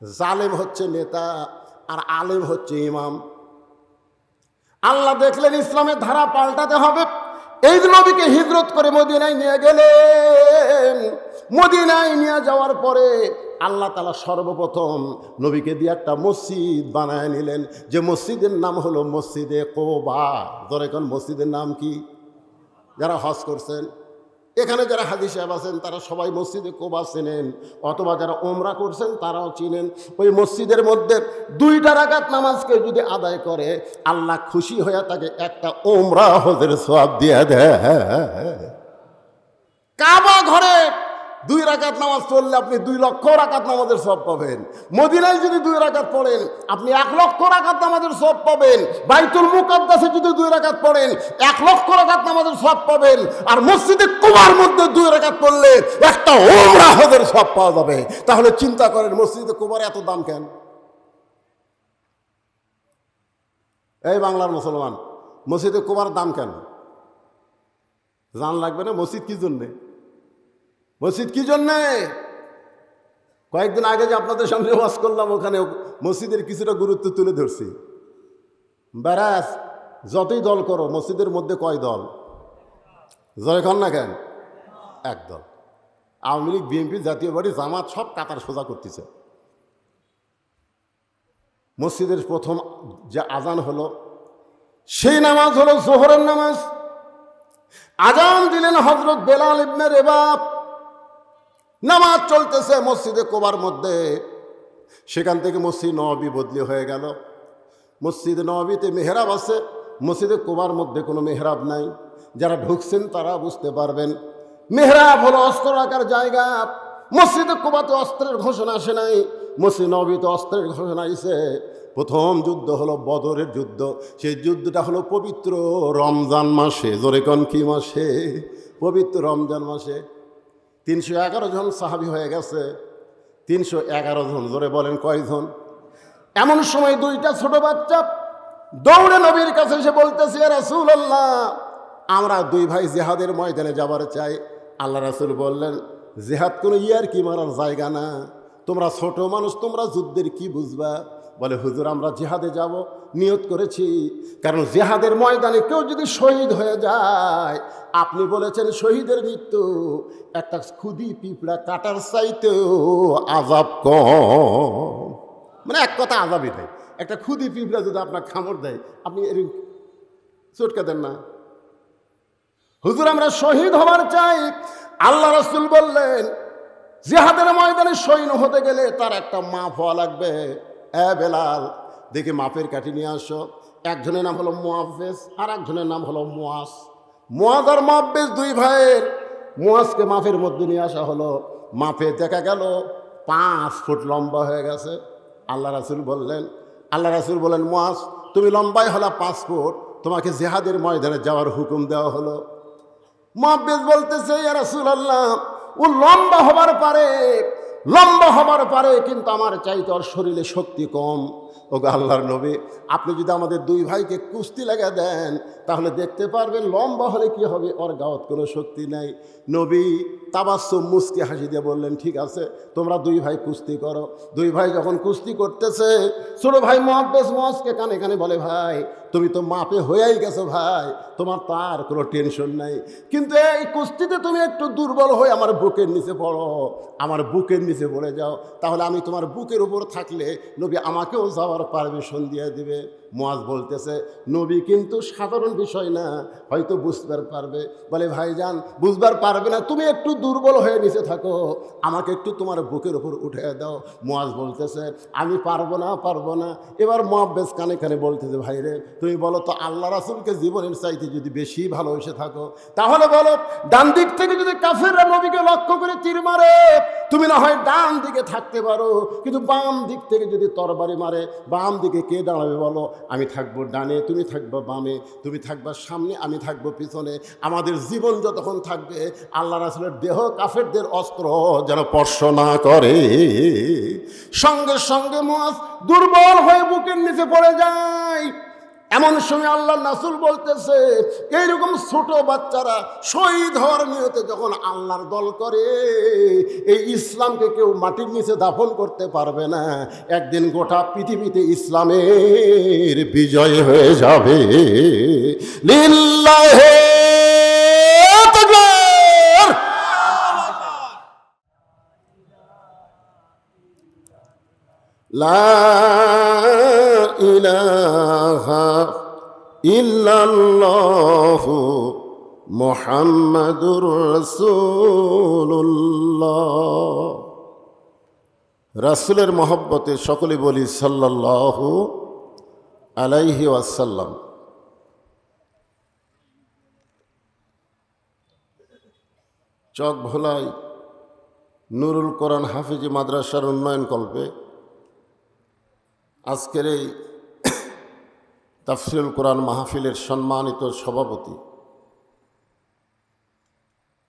জালেম হচ্ছে নেতা আর আলেম হচ্ছে ইমাম। আল্লাহ দেখলেন ইসলামের ধারা পাল্টাতে হবে, এই নবীকে হিজরত করে মদিনায় নিয়ে গেলেন। মদিনায় নিয়ে যাওয়ার পরে আল্লাহ তাআলা সর্বপ্রথম নবীকে দিয়ে একটা মসজিদ বানায় নিলেন, যে মসজিদের নাম হলো মসজিদে কোবা। ধরে কোন মসজিদের নাম কি? যারা হজ করছেন, এখানে যারা হাজী সাহেব আছেন তারা সবাই মসজিদে কোবা চেনেন, অথবা যারা ওমরা করছেন তারাও চিনেন। ওই মসজিদের মধ্যে 2 রাকাত নামাজকে যদি আদায় করে আল্লাহ খুশি হয়ে তাকে একটা ওমরা হজের সওয়াব দিয়ে দেয়। কাবা ঘরে 2 রাকাত নামাজ পড়লে আপনি 2 লক্ষ রাকাত নামাজের সওয়াব পাবেন। মদিনায় যদি 2 রাকাত পড়েন আপনি 1 লক্ষ রাকাত নামাজের সওয়াব পাবেন। বাইতুল মুকাদ্দাসে যদি 2 রাকাত পড়েন 1 লক্ষ রাকাত নামাজের সওয়াব পাবেন। আর মসজিদে কুবার মধ্যে 2 রাকাত পড়লে একটা ওমরা হজের সওয়াব পাওয়া যাবে। তাহলে চিন্তা করেন মসজিদে কুবার এত দাম কেন? এই বাংলার মুসলমান, মসজিদে কুবার দাম কেন জান লাগবে না? মসজিদ কি জন্যে? মসজিদ কি জন্যে? কয়েকদিন আগে যে আপনাদের সামনে ওয়াজ করলাম, ওখানে মসজিদের কিছুটা গুরুত্ব তুলে ধরছি। ব্যারাস যতই দল করো, মসজিদের মধ্যে কয় দল? জয় খান না কেন? 1 দল। আওয়ামী লীগ, বিএনপি, জাতীয় পার্টি, জামাত সব কাতার সোজা করতেছে। মসজিদের প্রথম যে আজান হলো সেই নামাজ হলো জোহরের নামাজ। আজান দিলেন হযরত বেলাল ইবনে রেবাব। নামাজ চলতেছে মসজিদে কোবার মধ্যে। সেখান থেকে মসজিদ নববী বদলি হয়ে গেল। মসজিদ নববীতে মেহরাব আছে, মসজিদে কোবার মধ্যে কোনো মেহরাব নাই। যারা ঢুকছেন তারা বুঝতে পারবেন। মেহরাব হলো অস্ত্র রাখার জায়গা। মসজিদে কোবাতে অস্ত্রের ঘোষণা আসে নাই, মসজিদ নববীতে অস্ত্রের ঘোষণা আইছে। প্রথম যুদ্ধ হলো বদরের যুদ্ধ। সেই যুদ্ধটা হলো পবিত্র রমজান মাসে। জোরে কোন কি মাসে? পবিত্র রমজান মাসে। 311 জন সাহাবী হয়ে গেছে। 311 জন। জোরে বলেন কয়জন? এমন সময় 2টা ছোট বাচ্চা দৌড়ে নবীর কাছে এসে বলতেছে, ইয়া রাসূলুল্লাহ, আমরা 2 ভাই জিহাদের ময়দানে যাবার চাই। আল্লাহ রাসূল বললেন, জিহাদ কোনো ইয়ার কি মারার জায়গা না, তোমরা ছোট মানুষ, তোমরা যুদ্ধের কি বুঝবা? বলে, হুজুর আমরা জিহাদে যাব, নিয়ত করেছি। কারণ জিহাদের ময়দানে কেউ যদি শহীদ হয়ে যায়, আপনি বলেছেন শহীদের মৃত্যু একটা খুদি পিঁপড়া কাটার চাইতেও আযাব কম। মানে এক কথা আযাবই নেই। একটা খুদি পিঁপড়া যদি আপনার কামড় দেয়, আপনি চটকে দেন না? হুজুর আমরা শহীদ হবার চাই। আল্লাহ রাসূল বললেন, জিহাদের ময়দানে শহীদ হতে গেলে তার একটা মাপ হওয়া লাগবে। বেলাল, দেখে মাপের কাঠি নিয়ে আসো। একজনের নাম হলো মুআফেজ, আর একজনের নাম হলো মুয়াজ। মুয়াজ আর মুআফেজ 2 ভাইয়ের। মুয়াজকে মাপের মধ্যে নিয়ে আসা হলো। মাপে দেখা গেল 5 ফুট লম্বা হয়ে গেছে। আল্লাহ রাসূল বললেন, মুয়াজ তুমি লম্বাই হলো 5 ফুট, তোমাকে জিহাদের ময়দানে যাওয়ার হুকুম দেওয়া হলো। মুআফেজ বলতেছে, ইয়া রাসূলুল্লাহ, ও লম্বা হবার পারে, কিন্তু আমার চাইতে ওর শরীরে শক্তি কম। ওগো আল্লাহর নবী, আপনি যদি আমাদের 2 ভাইকে কুস্তি লাগা দেন তাহলে দেখতে পারবেন লম্বা হলে কি হবে, ওর গাওয়াত কোনো শক্তি নাই। নবী তাবাসসুম মুস্কি হাসি দিয়ে বললেন, ঠিক আছে তোমরা 2 ভাই কুস্তি করো। 2 ভাই যখন কুস্তি করতেছে, ছোট ভাই মুআজকে কানে কানে বলে, ভাই তুমি তো মাপে হয়েই গেছো ভাই, তোমার তার কোনো টেনশন নাই, কিন্তু এই কুস্তিতে তুমি একটু দুর্বল হয়ে আমার বুকের নিচে পড়ো, আমার বুকের নিচে পড়ে যাও, তাহলে আমি তোমার বুকের উপর থাকলে নবী আমাকেও যাওয়ার পারমিশন দিয়ে দিবে। মুয়াজ বলতেছে, নবী কিন্তু সাধারণ বিষয় না, হয়তো বুঝবার পারবে। বলে, ভাইজান বুঝবার পারবে না, তুমি একটু দুর্বল হয়ে নিচে থাকো, আমাকে একটু তোমার বুকের উপর উঠে দাও। মুয়াজ বলতেছে, আমি পারবো না। এবার মুআফেজ কানে কানে বলতেছে, ভাই রে তুমি বলো তো, আল্লাহ রাসূলকে জীবনের চাইতে যদি বেশি ভালোবেসে থাকো তাহলে বলো, ডান দিক থেকে যদি কাফেররা নবীকে লক্ষ্য করে তীর মারে, তুমি না হয় ডান দিকে থাকতে পারো, কিন্তু বাম দিক থেকে যদি তরবারি মারে, বাম দিকে কে দাঁড়াবে বলো? আমি থাকবো ডানে, তুমি থাকবো বামে, তুমি থাকবা সামনে, আমি থাকবো পিছনে। আমাদের জীবন যতক্ষণ থাকবে আল্লাহ রাসূলের দেহ কাফেরদের অস্ত্র যেন স্পর্শ না করে। সঙ্গে সঙ্গে মুয়াজ দুর্বল হয়ে বুকের নিচে পড়ে যায়। এমন সময় আল্লাহ রাসূল বলতেছে, এইরকম ছোট বাচ্চারা শহীদ হওয়ার নিয়তে যখন আল্লাহর দল করে, এই ইসলামকে কেউ মাটির নিচে দাফন করতে পারবে না। একদিন গোটা পৃথিবীতে ইসলামের বিজয় হয়ে যাবে। লিল্লাহে তাকবীর। লা ইলাহা ইল্লাল্লাহু মুহাম্মাদুর রাসূলুল্লাহ। রাসূলের মহব্বতে সকলে বলি সাল্লাল্লাহু আলাইহি ওয়াসাল্লাম। চক ভোলাই নুরুল কোরআন হাফিজি মাদ্রাসার উন্নয়ন কল্পে আজকের এই তাফসীরুল কোরআন মাহফিলের সম্মানিত সভাপতি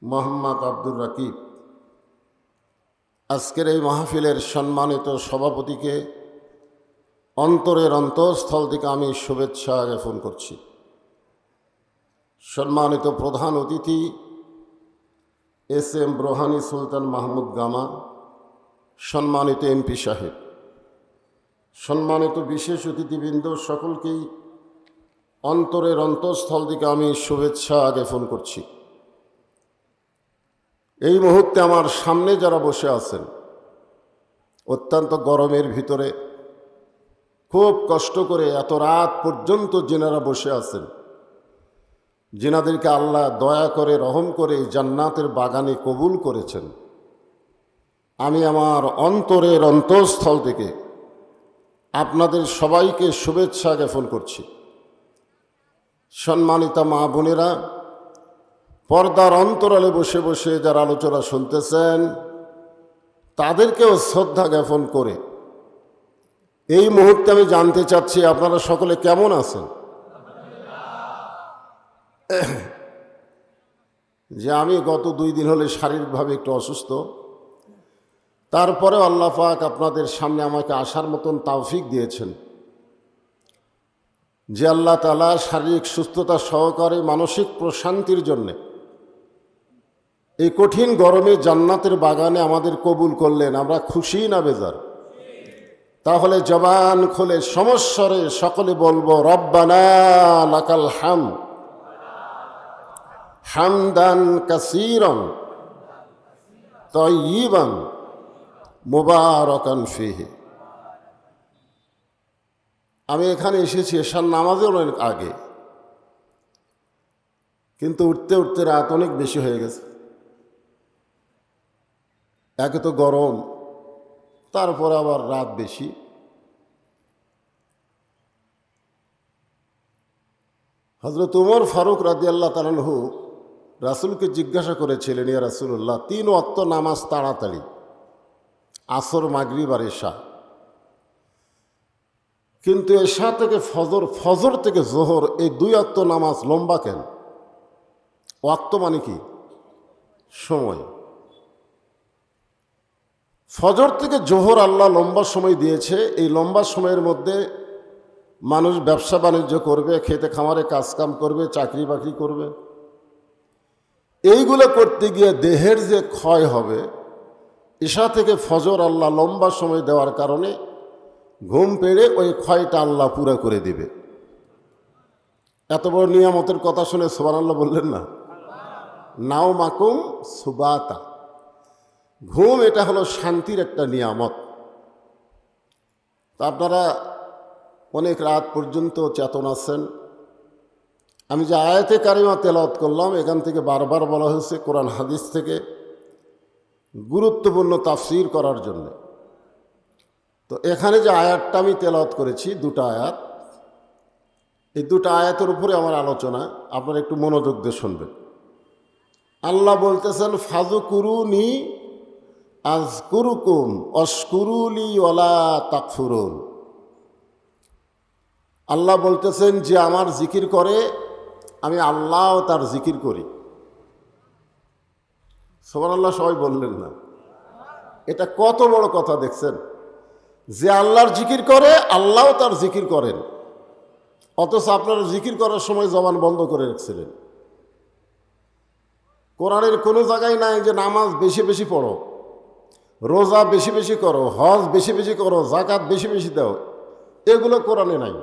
মোহাম্মদ আব্দুর রাকিব, আজকের এই মাহফিলের সম্মানিত সভাপতিকে অন্তরের অন্তঃস্থল থেকে আমি শুভেচ্ছা জ্ঞাপন করছি। সম্মানিত প্রধান অতিথি এস এম রোহানি সুলতান মাহমুদ গামা, সম্মানিত এমপি সাহেব, সম্মানিত বিশেষ অতিথিবৃন্দ, সকলকেই অন্তরের অন্তঃস্থল থেকে আমি শুভেচ্ছা জ্ঞাপন করছি। এই মুহূর্তে আমার সামনে যারা বসে আছেন, অত্যন্ত গরমের ভিতরে খুব কষ্ট করে এত রাত পর্যন্ত যেনারা বসে আছেন, যেনাদেরকে আল্লাহ দয়া করে রহম করে জান্নাতের বাগানে কবুল করেছেন, আমি আমার অন্তরের অন্তঃস্থল থেকে আপনাদের সবাইকে শুভেচ্ছা জ্ঞাপন করছি। সম্মানিতা মা বোনেরা, পর্দার অন্তরালে বসে বসে যারা আলোচনা শুনতেছেন, তাদেরকেও শ্রদ্ধা জ্ঞাপন করে এই মুহূর্তে আমি জানতে চাচ্ছি আপনারা সকলে কেমন আছেন। যে আমি গত 2 দিন হলে শারীরিকভাবে একটু অসুস্থ, তারপরেও আল্লাহ পাক আপনাদের সামনে আমাকে আসার মতন তৌফিক দিয়েছেন। যে আল্লাহ তাআলা শারীরিক সুস্থতা সহকারে মানসিক প্রশান্তির জন্যে এই কঠিন গরমে জান্নাতের বাগানে আমাদের কবুল করলেন, আমরা খুশি না বেজার? তাহলে জবান খুলে সমস্বরে সকলে বলবো, রব্বানা লাকাল হামদ হামদান কাসীরান তাইয়িবান মুবারাকান ফিহি। আমি এখানে এসেছি এশার নামাজের অনেক আগে, কিন্তু উঠতে উঠতে রাত অনেক বেশি হয়ে গেছে। একে তো গরম, তারপর আবার রাত বেশি। হযরত উমর ফারুক রাদিয়াল্লাহু তাআলা আনহু রাসূলকে জিজ্ঞাসা করেছিলেন, ইয়া রাসূলুল্লাহ, 3 ওয়াক্ত নামাজ তাড়াতাড়ি, আসর, মাগরিব আর এশা, কিন্তু এশা থেকে ফজর, ফজর থেকে জোহর, এই 2 ওয়াক্ত নামাজ লম্বা কেন? ওয়াক্ত মানে কি? সময়। ফজর থেকে জোহর আল্লাহ লম্বা সময় দিয়েছে। এই লম্বা সময়ের মধ্যে মানুষ ব্যবসা বাণিজ্য করবে, খেতে খামারে কাজকাম করবে, চাকরি বাকরি করবে। এইগুলো করতে গিয়ে দেহের যে ক্ষয় হবে, ঈশা থেকে ফজর আল্লাহ লম্বা সময় দেওয়ার কারণে ঘুম পেড়ে ওই ক্ষয়টা আল্লাহ পুরা করে দিবে। এত বড় নিয়ামতের কথা শুনে সুবহানাল্লাহ বললেন না? নাও মাকুম সুবাতা, ঘুম এটা হলো শান্তির একটা নিয়ামত। তা আপনারা অনেক রাত পর্যন্ত চেতন আছেন। আমি যে আয়াতে কারিমা তেলাওয়াত করলাম, এখান থেকে বারবার বলা হয়েছে কোরআন হাদিস থেকে গুরুত্বপূর্ণ তাফসীর করার জন্য। তো এখানে যে আয়াতটা আমি তেলাওয়াত করেছি, 2টা আয়াত, এই 2টা আয়াতের উপরে আমার আলোচনা, আপনারা একটু মনোযোগ দিয়ে শুনবেন। আল্লাহ বলতেছেন, ফাযকুরুনি আযকুরুকুম ওয়াশকুরুলি ওয়ালা তাকফুরুন। আল্লাহ বলতেছেন যে আমার জিকির করে, আমি আল্লাহও তার জিকির করি। সুবহানাল্লাহ সবাই বললেন না? এটা কত বড় কথা দেখছেন, যে আল্লাহর জিকির করে, আল্লাহও তার জিকির করেন। অথচ আপনারা জিকির করার সময় জবান বন্ধ করে রাখছিলেন। কোরআনের কোনো জায়গায় নাই যে নামাজ বেশি বেশি পড়ো, রোজা বেশি বেশি করো, হজ বেশি বেশি করো, জাকাত বেশি বেশি দাও, এগুলো কোরআনে নাই।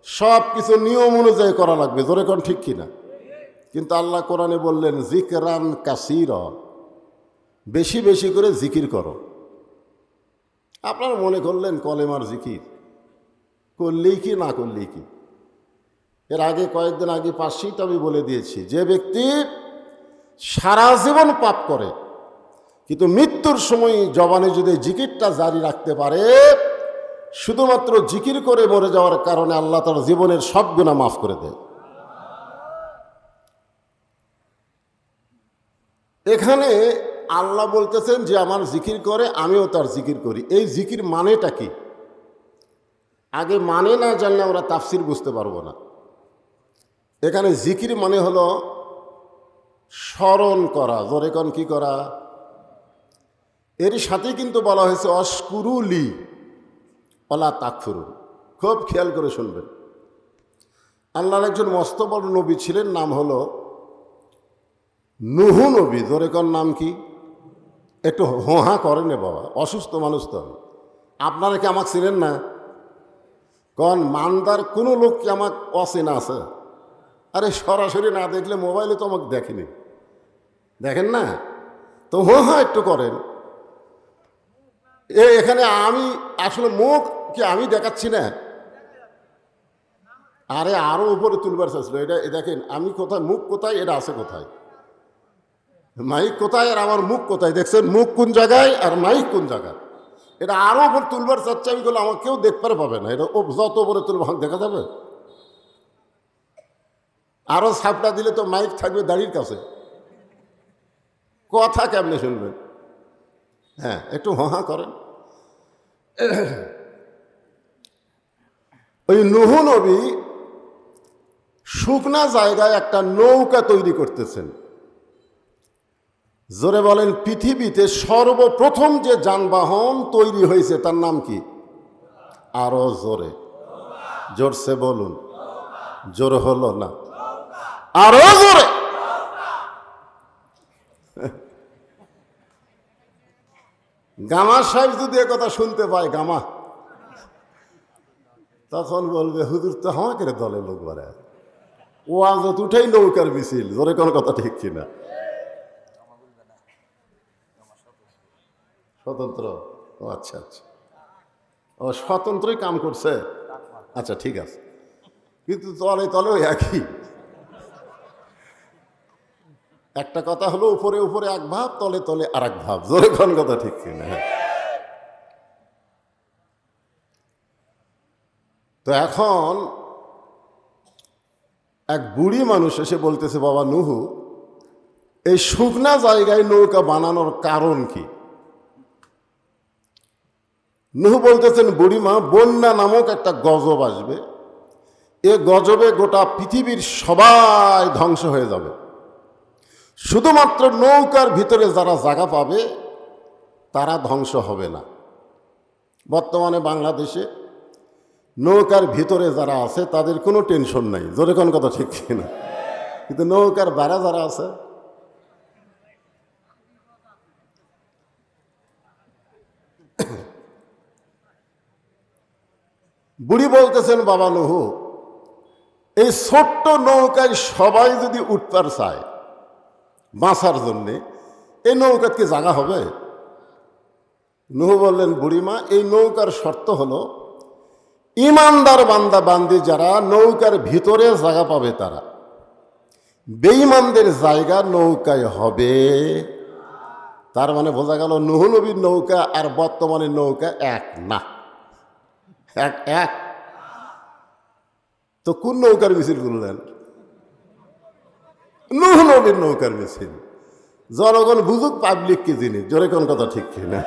সব কিছু নিয়ম অনুযায়ী করা লাগবে, জোরে কোন ঠিক কিনা? কিন্তু আল্লাহ কোরআনে বললেন জিকরান কাসীরা, বেশি বেশি করে জিকির করো। আপনারা মনে করলেন কলেমার জিকির করলেই কি না করলেই কি। এর আগে কয়েকদিন আগে পাশেই আমি বলে দিয়েছি, যে ব্যক্তি সারা জীবন পাপ করে কিন্তু মৃত্যুর সময় জবানে যদি জিকিরটা জারি রাখতে পারে, শুধুমাত্র জিকির করে মরে যাওয়ার কারণে আল্লাহ তার জীবনের সব গুনাহ মাফ করে দেয়। এখানে আল্লাহ বলতেছেন যে আমার জিকির করে, আমিও তার জিকির করি। এই জিকির মানেটা কি? আগে মানে না জানলে আমরা তাফসির বুঝতে পারবো না। এখানে জিকির মানে হলো স্মরণ করা, জোরে কোন কি করা। এর সাথে কিন্তু বলা হয়েছে অশকুরুলি ওয়ালা তাকফুরুন। খুব খেয়াল করে শুনবেন। আল্লাহর একজন মস্ত বড় নবী ছিলেন, নাম হলো নূহ নবী। জোরে কোন নাম কি? একটু হোহা করেন বাবা, অসুস্থ মানুষ তো আমি। আপনারা কি আমাকে চিনেন না? কন মানদার কোনো লোক কি আমাকে অচেনা আছে? আরে সরাসরি না দেখলে মোবাইলে তো আমাকে দেখেনি, দেখেন না তো, হোহা একটু করেন। এখানে আমি আসলে মুখ কি আমি দেখাচ্ছি না? আরে আরো উপরে তুলবার চাইছিল। এটা দেখেন আমি কোথায়, মুখ কোথায়, এটা আছে কোথায়, মাইক কোথায় আর আমার মুখ কোথায়? দেখছেন মুখ কোন জায়গায় আর মাইক কোন জায়গায়? এটা আরো উপর তুলবার চাচ্ছে আমি, বলে আমার কেউ দেখতে পাবে না। এটা যত উপরে তুলব দেখা যাবে। আরো ছাপটা দিলে তো মাইক থাকবে দাড়ির কাছে, কথা কেমনে শুনবেন? হ্যাঁ একটু হা করেন। ওই নূহ নবী শুকনা জায়গায় একটা নৌকা তৈরি করতেছেন। জোরে বলেন, পৃথিবীতে সর্বপ্রথম যে যানবাহন তৈরি হয়েছে তার নাম কি? আরো জোরে, জোরসে বলুন। জোর হলো না, আরো জোরে। গামা সাহেব যদি এ কথা শুনতে পায়, গামা, তখন বলবে হুজুর তো আমাকে দলের লোক বাড়ায়, ও আজ উঠেই নৌকার মিছিল। জোরে কোন কথা ঠিক কিনা? স্বতন্ত্র, ও আচ্ছা আচ্ছা, ও স্বতন্ত্রই কাম করছে। আচ্ছা ঠিক আছে, কিন্তু তলে তলেও একই। একটা কথা হলো উপরে উপরে এক ভাব, তলে তলে আর এক ভাব। জোরে কোন কথা ঠিক কিনা? তো এখন এক বুড়ি মানুষ এসে বলতেছে, বাবা নূহ, এই শুকনা জায়গায় নৌকা বানানোর কারণ কি? নূহ বলতেছেন, বুড়িমা, বন্যা নামক একটা গজব আসবে, এ গজবে গোটা পৃথিবীর সবাই ধ্বংস হয়ে যাবে, শুধুমাত্র নৌকার ভিতরে যারা জায়গা পাবে তারা ধ্বংস হবে না। বর্তমানে বাংলাদেশে নৌকার ভিতরে যারা আছে তাদের কোনো টেনশন নাই। জোরে কোন কথা ঠিক কিনা? কিন্তু নৌকার বাইরে যারা আছে, বুড়ি বলতেছেন, বাবা নূহ, এই ছোট্ট নৌকায় সবাই যদি উঠতে চায় বাঁচার জন্যে, এই নৌকার কি জায়গা হবে? নূহ বললেন, বুড়িমা, এই নৌকার শর্ত হলো ইমানদার বান্দা বান্দি যারা নৌকার ভিতরে জায়গা পাবে তারা, বেঈমানদের জায়গা নৌকায় হবে। তার মানে বোঝা গেল নূহ নবীর নৌকা আর বর্তমানে নৌকা এক না। এক এক তো কোন নৌকার মিছিল করলেন? নূহ নবীর নৌকার মিছিল। জনগণ বুঝুক পাবলিক কি জিনিস। জোরে কোন কথা ঠিক কিনা?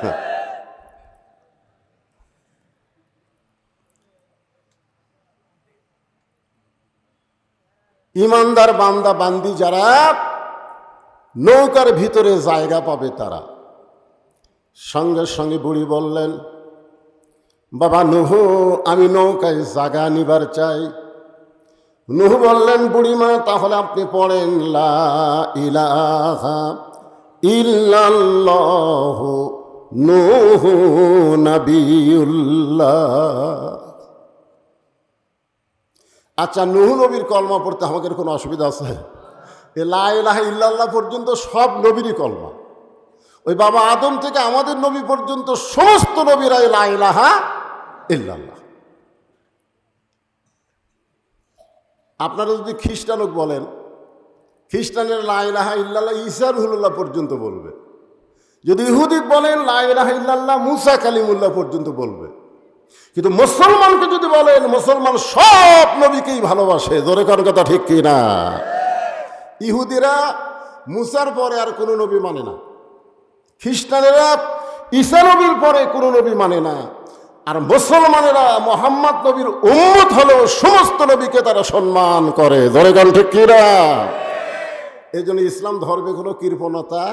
ইমানদার বান্দা বান্দি যারা নৌকার ভিতরে জায়গা পাবে তারা। সঙ্গে সঙ্গে বুড়ি বললেন, বাবা নূহ, আমি নৌকায় জায়গা নিবার চাই। নূহ বললেন, বুড়িমা তাহলে আপনি পড়েন লা ইলাহা ইল্লাল্লাহু নূহু নবিয়ুল্লাহ। আচ্ছা, নূহ নবীর কলমা পড়তে আমাদের কোনো অসুবিধা আছে? লা ইলাহা ইল্লাল্লাহ পর্যন্ত সব নবীরই কলমা। ওই বাবা আদম থেকে আমাদের নবী পর্যন্ত সমস্ত নবীরাই লা ইলাহা ইল্লাল্লাহ। আপনারা যদি খ্রিস্টানক বলেন, খ্রিস্টানের লা ইলাহা ইল্লাল্লাহ ঈসা রুহুল্লাহ পর্যন্ত বলবে। যদি ইহুদি বলেন লা ইলাহা ইল্লাল্লাহ মুসা কালিমুল্লাহ পর্যন্ত বলবে। কিন্তু মুসলমানকে যদি বলেন, মুসলমান সব নবীকেই ভালোবাসে। জোরে কোন কথা ঠিক কি না? ইহুদিরা মুসার পরে আর কোনো নবী মানে না, খ্রিস্টানেরা ঈসা নবীর পরে কোনো নবী মানে না, আর মুসলমানেরা মোহাম্মদ নবীর উম্মত হলেও সমস্ত নবীকে তারা সম্মান করে। জোরে কোন ঠিক কি না? এই জন্য ইসলাম ধর্মে কোনো কৃপণতা।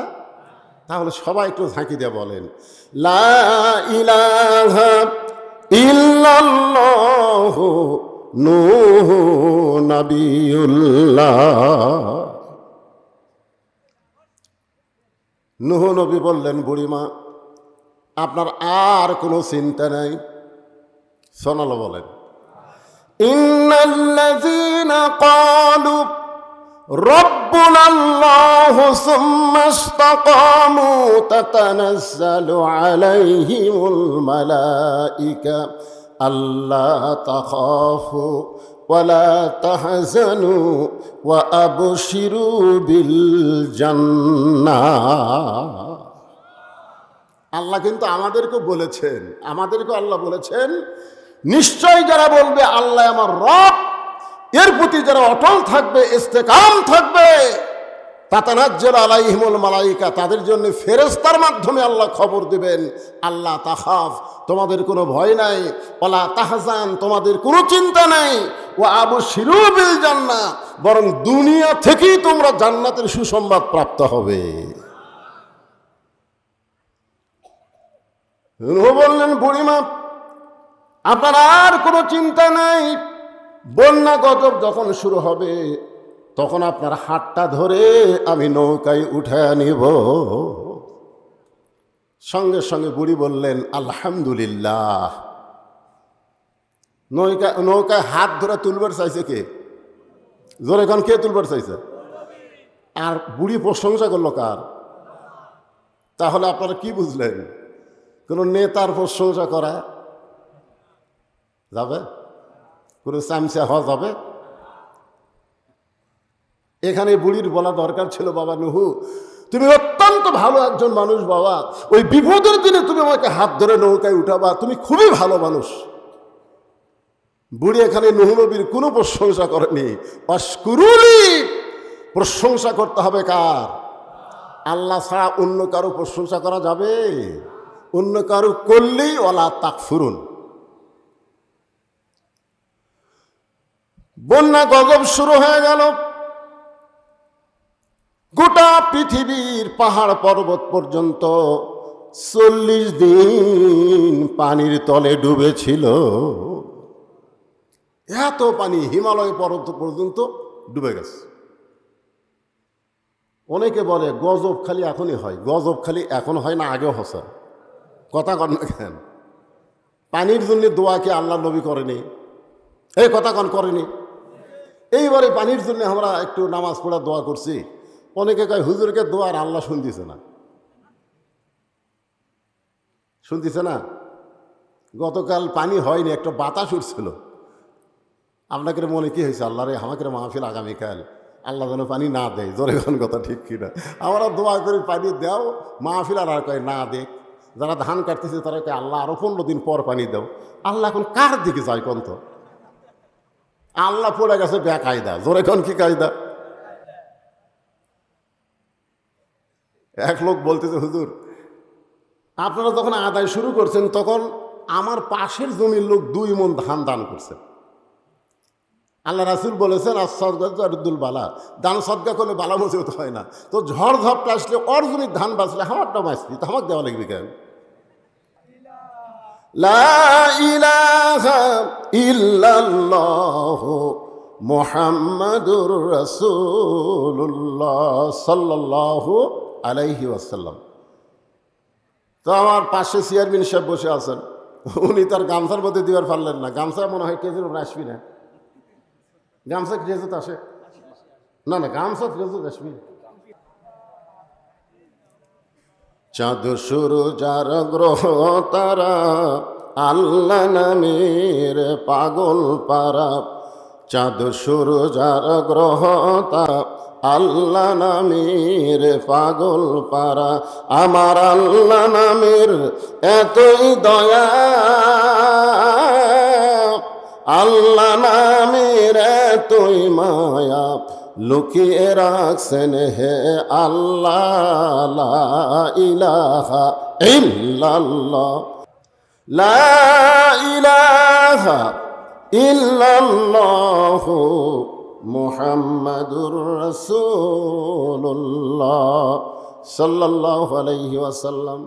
তাহলে সবাই একটু ঝাঁকি দিয়ে বলেন লা ইলাহা ইল্লাল্লাহু নূহু নবিয়ুল্লাহ। নূহ নবী বললেন, বুড়িমা আপনার আর কোনো চিন্তা নাই। শোনালো বলেন, ইন্নাল্লাযীনা ক্বালু রাব্বুনাল্লাহু সুম্মা ইসতাকামু তাতানাজ্জালু আলাইহিমুল মালাইকা আল্লা তাখাফু ওয়ালা তাহজানু ওয়া আবশিরু বিল জান্নাহ। আল্লাহ কিন্তু আমাদেরকে বলেছেন, আল্লাহ বলেছেন, নিশ্চয় যারা বলবে আল্লাহ আমার রব, এর প্রতি যারা অটল থাকবে, ইস্তেকাম থাকবে, তাতানাজ্জালু আলাইহিমুল মালাইকা, তাদের জন্য ফেরেশতার মাধ্যমে আল্লাহ খবর দিবেন, আল্লাহ তাখাফ, তোমাদের কোনো ভয় নাই, ওয়ালা তাহজান, তোমাদের কোনো চিন্তা নাই, ওয়া আবশিরু বিল জান্নাহ, বরং দুনিয়া থেকেই তোমরা জান্নাতের সুসংবাদ প্রাপ্ত হবে। নূহ বললেন, বুড়িমা আপনার আর কোনো চিন্তা নাই। বন্যা গজব যখন শুরু হবে তখন আপনার হাতটা ধরে আমি নৌকায় উঠায় নিব। সঙ্গে সঙ্গে বুড়ি বললেন, আলহামদুলিল্লাহ। নৌকায় হাত ধরে তুলবার চাইছে কে? জোরে এখন কে তুলবার চাইছে? আর বুড়ি প্রশংসা করলো কার? তাহলে আপনারা কি বুঝলেন? কোনো নেতার প্রশংসা করা যাবে? কোনো চামচা হওয়া যাবে? এখানে বুড়ির বলা দরকার ছিল, বাবা নূহ তুমি অত্যন্ত ভালো একজন মানুষ বাবা, ওই বিপদের দিনে তুমি আমাকে হাত ধরে নৌকায় উঠাবা, তুমি খুবই ভালো মানুষ। বুড়ি এখানে নূহ নবীর কোনো প্রশংসা করেনি। অশকুরুলি, প্রশংসা করতে হবে কার? আল্লাহ ছাড়া অন্য কারো প্রশংসা করা যাবে? অন্য কারো করলেই ওয়ালা তাকফুরুন। বন্যা গজব শুরু হয়ে গেল। গোটা পৃথিবীর পাহাড় পর্বত পর্যন্ত 40 দিন পানির তলে ডুবেছিল। এত পানি হিমালয় পর্বত পর্যন্ত ডুবে গেছে। অনেকে বলে গজব খালি এখনই হয়। গজব খালি এখন হয় না, আগেও হসা? কথা কন না কেন? পানির জন্য দোয়া কি আল্লাহ নবী করেনি? এই কথা কন করেনি? এইবারে পানির জন্য আমরা একটু নামাজ পড়া দোয়া করছি। অনেকে কয় হুজুরকে দোয়া আর আল্লাহ শুনতেছে না, শুনতেছে না। গতকাল পানি হয়নি, একটা বাতাস উঠছিল। আপনাকে মনে কি হয়েছে? আল্লাহ রে, আমাকে মাহফিল আগামীকাল, আল্লাহ যেন পানি না দেয়। জোরে কোন কথা ঠিক কিনা? আমরা দোয়া করি পানি দাও, মাহফিল আর কয় না দেখ। যারা ধান কাটতেছে তারা কয় আল্লাহ আরো 15 দিন পর পানি দাও। আল্লাহ এখন কার দিকে যায় কোন? তো আল্লাহ পড়ে গেছে বেকায়দা। জোরে কোন কি কায়দা? এক লোক বলতেছে, হুজুর আপনারা যখন আদায় শুরু করছেন তখন আমার পাশের জমির লোক 2 মণ ধান দান করছে। আল্লাহ রাসূল বলেছেন, আস-সাদকাতুল বালা, দান সদকা করলে বালা মুসিবত হয় না। তো ঝড় ঝাপটা আসলে ওর জমির ধান বাঁচলে আমারটা বাঁচলি, তো আমাকে দেওয়া লাগবে কেন? লা ইলাহা ইল্লাল্লাহু মুহাম্মাদুর রাসূলুল্লাহ সাল্লাল্লাহু আলাইহি ওয়াসাল্লাম। তো আমার পাশে চেয়ারম্যান সাহেব বসে আছেন, উনি তার গামছার মধ্যে দিবার পারলেন না। গামছা মনে হয় কেজির উপরে আসবি না, গামছা কেজিতে আসে না, না গামছা কেজিতে আসবি। চাঁদ সূরজার গ্রহ তারা, আল্লাহ নামের পাগল পারা। চাঁদ সূরজার গ্রহ তারা, আল্লাহ নামের পাগল পারা। আমার আল্লাহ নামের এতই দয়া, আল্লাহ নামের এতই মায়া, লুকিয়ে রাখছেন হে আল্লাহ। লা ইলাহা ইল্লাল্লাহ, লা ইলাহা ইল্লাল্লাহ, মুহাম্মাদুর রাসূলুল্লাহ সাল্লাল্লাহু আলাইহি ওয়াসাল্লাম।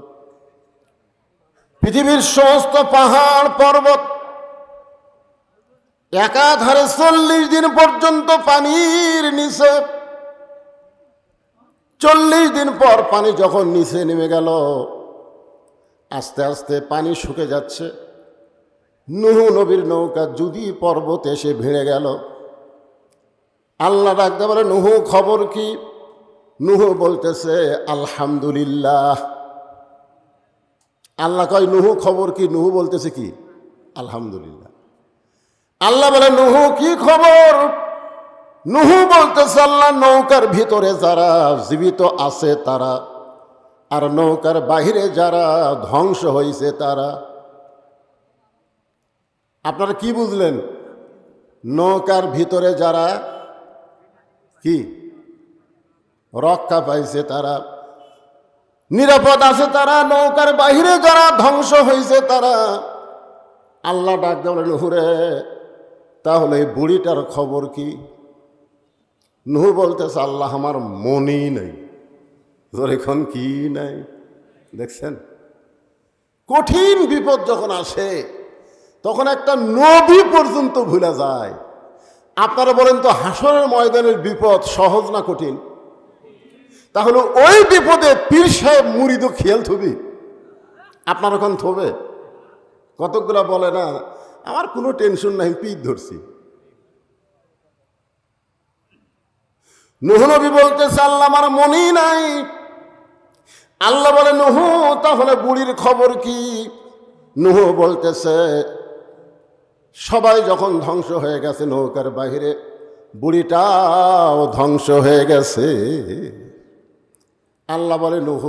পৃথিবীর সমস্ত পাহাড় পর্বত একাধারে 40 দিন পর্যন্ত পানির নিচে, 40 দিন পর পানি যখন নিচে নেমে গেল, আস্তে আস্তে পানি শুকে যাচ্ছে। নূহ নবীর নৌকা যদি পর্বতে এসে ভিড়ে গেল। আল্লাহ ডাকতে বলে, নূহ খবর কি? নূহ বলতেছে আলহামদুলিল্লাহ। আল্লাহ কয় নূহ খবর কি? নূহ বলতেছে কি? আলহামদুলিল্লাহ। আল্লাহ বলে নূহ কি খবর? নূহ বলতেছে আল্লাহ নৌকার ভিতরে যারা জীবিত আছে তারা, আর নৌকার বাহিরে যারা ধ্বংস হয়েছে তারা। আপনারা কি বুঝলেন? নৌকার ভিতরে যারা কি রক্ষা পাইছে তারা, নিরাপদ আছে তারা, নৌকার বাহিরে যারা ধ্বংস হয়েছে তারা। আল্লাহ ডাক বলে নূহ রে, তাহলে এই বুড়িটার খবর কি? নূহ বলতেছে আল্লাহ আমার মনই নেই। এখন কি নাই? দেখছেন, কঠিন বিপদ যখন আসে তখন একটা নবী পর্যন্ত ভুলে যায়। আপনারা বলেন তো, হাসরের ময়দানের বিপদ সহজ না কঠিন? তাহলে ওই বিপদে পীর সাহেব মুরিদও খেয়াল থবি? আপনার ওখান থবে? কতকগুলা বলে না আমার কোনো টেনশন নাই, পীর ধরছি। নূহ নবী বলতেছে আল্লাহ আমার মনই নাই। আল্লাহ বলে নূহ তাহলে বুড়ির খবর কি? নূহ বলতেছে সবাই যখন ধ্বংস হয়ে গেছে নৌকার বাহিরে, বুড়িটাও ধ্বংস হয়ে গেছে। আল্লাহ বলে নূহ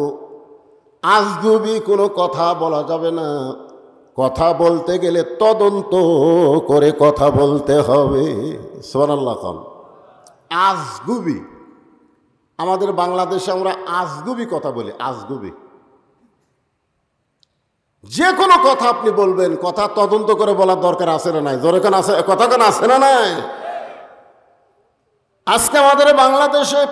আজগুবি কোনো কথা বলা যাবে না, কথা বলতে গেলে তদন্ত করে কথা বলতে হবে। সুবহানাল্লাহ। কম আজগুবি, আমাদের বাংলাদেশে আমরা আজগুবি কথা বলি। আজগুবি যে কোনো কথা আপনি বলবেন, কথা তদন্ত করে বলার দরকার আছে না নাই? দরকার আছে, কথা কেন আছে না নাই? আজকে আমাদের বাংলাদেশে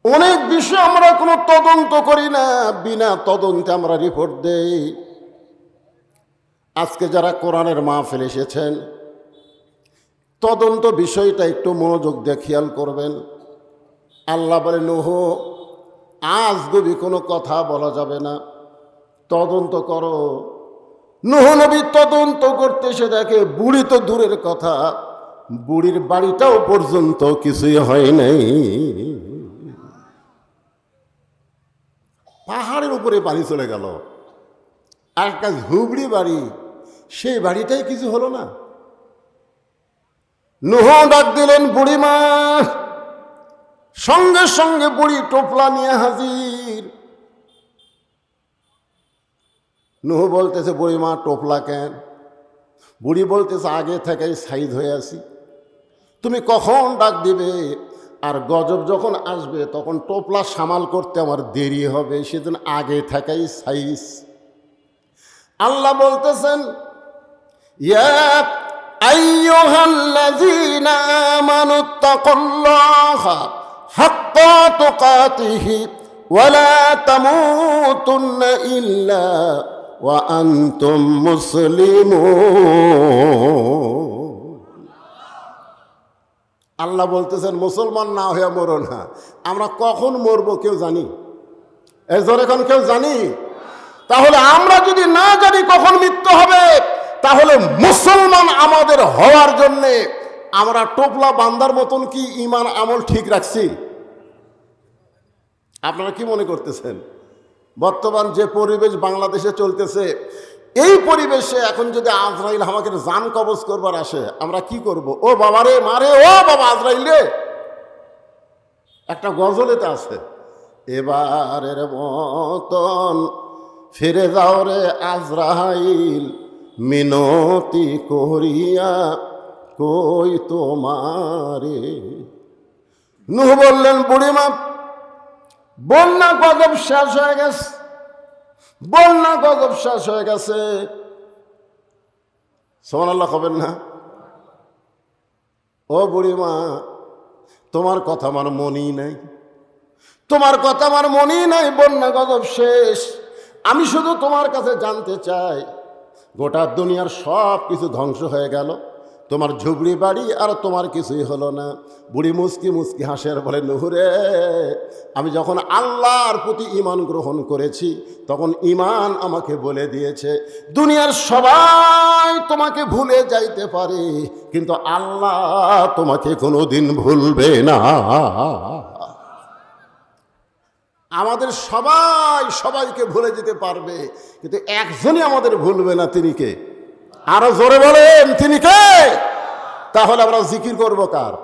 অনেক বিষয় আমরা কোনো তদন্ত করি না, বিনা তদন্তে আমরা রিপোর্ট দেই। আজকে যারা কোরআনের মাহফিল এসেছেন, তদন্ত বিষয়টা একটু মনোযোগ দিয়ে খেয়াল করবেন। আল্লাহ বলে নূহ আজগুবি কোনো কথা বলা যাবে না, তদন্ত করো। নূহ নবী তদন্ত করতে এসে দেখে বুড়ি তো দূরের কথা, বুড়ির বাড়িটাও পর্যন্ত কিছুই হয় নাই। পাহাড়ের উপরে পানি চলে গেল, আর একটা ঝুবড়ি বাড়ি, সেই বাড়িটাই কিছু হলো না। নূহ ডাক দিলেন বুড়িমা, সঙ্গে সঙ্গে বুড়ি টোপলা নিয়ে হাজির। নূহ বলতেছে বুড়িমা টোপলা কেন? বুড়ি বলতেছে আগে থেকেই সাইজ হয়ে আছি, তুমি কখন ডাক দিবে আর গজব যখন আসবে তখন টোপলা সামাল করতে আমার দেরি হবে, সেজন্য আগে থেকেই সাইজ। আল্লাহ বলতেছেন ইয়া আইয়ুহাল্লাযীনা আমানুত্তাকুল্লাহা হাক্কা তুকাতিহি ওয়া লা তামুতুন্না ইল্লা ওয়া আনতুম মুসলিমুন। আল্লাহ বলতেছেন মুসলমান না হয়ে মরো না। আমরা কখন মরবো কেউ জানি? এই জোরে এখন কেউ জানি? তাহলে আমরা যদি না জানি কখন মৃত্যু হবে, তাহলে মুসলমান আমাদের হওয়ার জন্যে আমরা টোপলা বান্দার মতন কি ঈমান আমল ঠিক রাখছি? আপনারা কি মনে করতেছেন? বর্তমান যে পরিবেশ বাংলাদেশে চলতেছে, এই পরিবেশে এখন যদি আজরাইল আমাকে জান কবজ করবার আসে, আমরা কি করব? ও বাবা রে, মারে, ও বাবা আজরাইল রে। একটা গজলেতে আছে, এবারের মতন ফিরে যাও রে আজরাইল, মিনতি করিয়া কই তোমারে। নূহ বললেন, বুড়িমা বন্যা গজব শেষ হয়ে গেছে, বন্যা গজব শেষ হয়ে গেছে। সুবহানাল্লাহ হবেন না? ও বুড়িমা, তোমার কথা আমার মনেই নাই, তোমার কথা আমার মনেই নাই, বন্যা গজব শেষ। আমি শুধু তোমার কাছে জানতে চাই, গোটা দুনিয়ার সব কিছু ধ্বংস হয়ে গেল, তোমার ঝুবড়ি বাড়ি আর তোমার কিছুই হলো না। বুড়ি মুস্কি মুস্কি হাসের বলে, নুহুরে, আমি যখন আল্লাহর প্রতি ঈমান গ্রহণ করেছি, তখন ঈমান আমাকে বলে দিয়েছে দুনিয়ার সবাই তোমাকে ভুলে যাইতে পারে, কিন্তু আল্লাহ তোমাকে কোনোদিন ভুলবে না। আমাদের সবাই সবাইকে ভুলে যেতে পারবে, কিন্তু একজনই আমাদের ভুলবে না। তিনি কে? আরো জোরে বলেন, তিনি কে? তাহলে আমরা জিকির করব কার?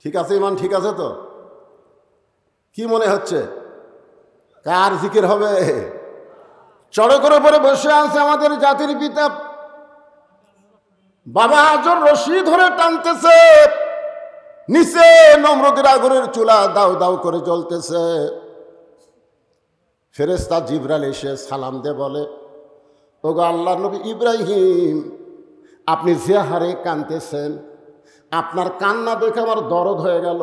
ঠিক আছে ইমান, ঠিক আছে তো? কি মনে হচ্ছে কার জিকির হবে? চড়কের উপরে বসে আছে আমাদের জাতির পিতা, বাবা হাজর রশি ধরে টানতেছে, নিচে নমরুদের আগুনের চুলা দাউ দাউ করে জ্বলতেছে। ফেরেশতা জিবরাইল এসে সালাম দিয়ে বলে, ওগো আল্লাহর নবী ইব্রাহিম, আপনি যে হারে কাঁদতেছেন, আপনার কান্না দেখে আমার দরদ হয়ে গেল।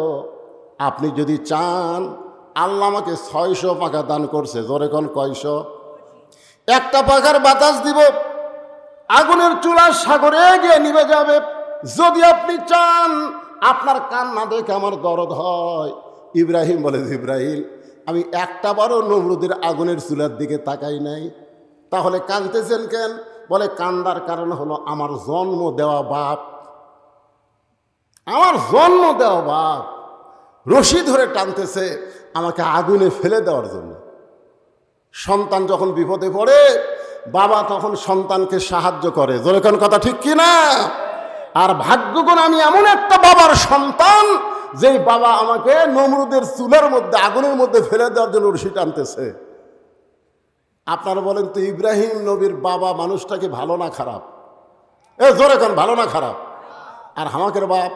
আপনি যদি চান, আল্লাহ আমাকে 600 পাখা দান করছে। জোরে কোন কয়শো? একটা পাখার বাতাস দিব, আগুনের চুলা সাগরে গিয়ে নিভে যাবে। যদি আপনি চান, আপনার কান্না দেখে আমার দরদ হয়। ইব্রাহিম বলে, জিবরাইল, আমি একটা বারও নমরুদের আগুনের চুলার দিকে তাকাই নাই। তাহলে কাঁদতেছেন কেন? বলে, কান্দার কারণ হলো আমার জন্ম দেওয়া বাপ, আমার জন্ম দেওয়া বাপ রশি ধরে টানতেছে আমাকে আগুনে ফেলে দেওয়ার জন্য। সন্তান যখন বিপদে পড়ে, বাবা তখন সন্তানকে সাহায্য করে। যেরকম কথা ঠিক কি না? আর ভাগ্যগুণ আমি এমন একটা বাবার সন্তান, যেই বাবা আমাকে নমরুদের চুলার মধ্যে, আগুনের মধ্যে ফেলে দেওয়ার জন্য রশি টানতেছে। আপনারা বলেন তো, ইব্রাহিম নবীর বাবা মানুষটাকে ভালো না খারাপ? জোরে কোন, ভালো না খারাপ? আর হামাকের বাপ,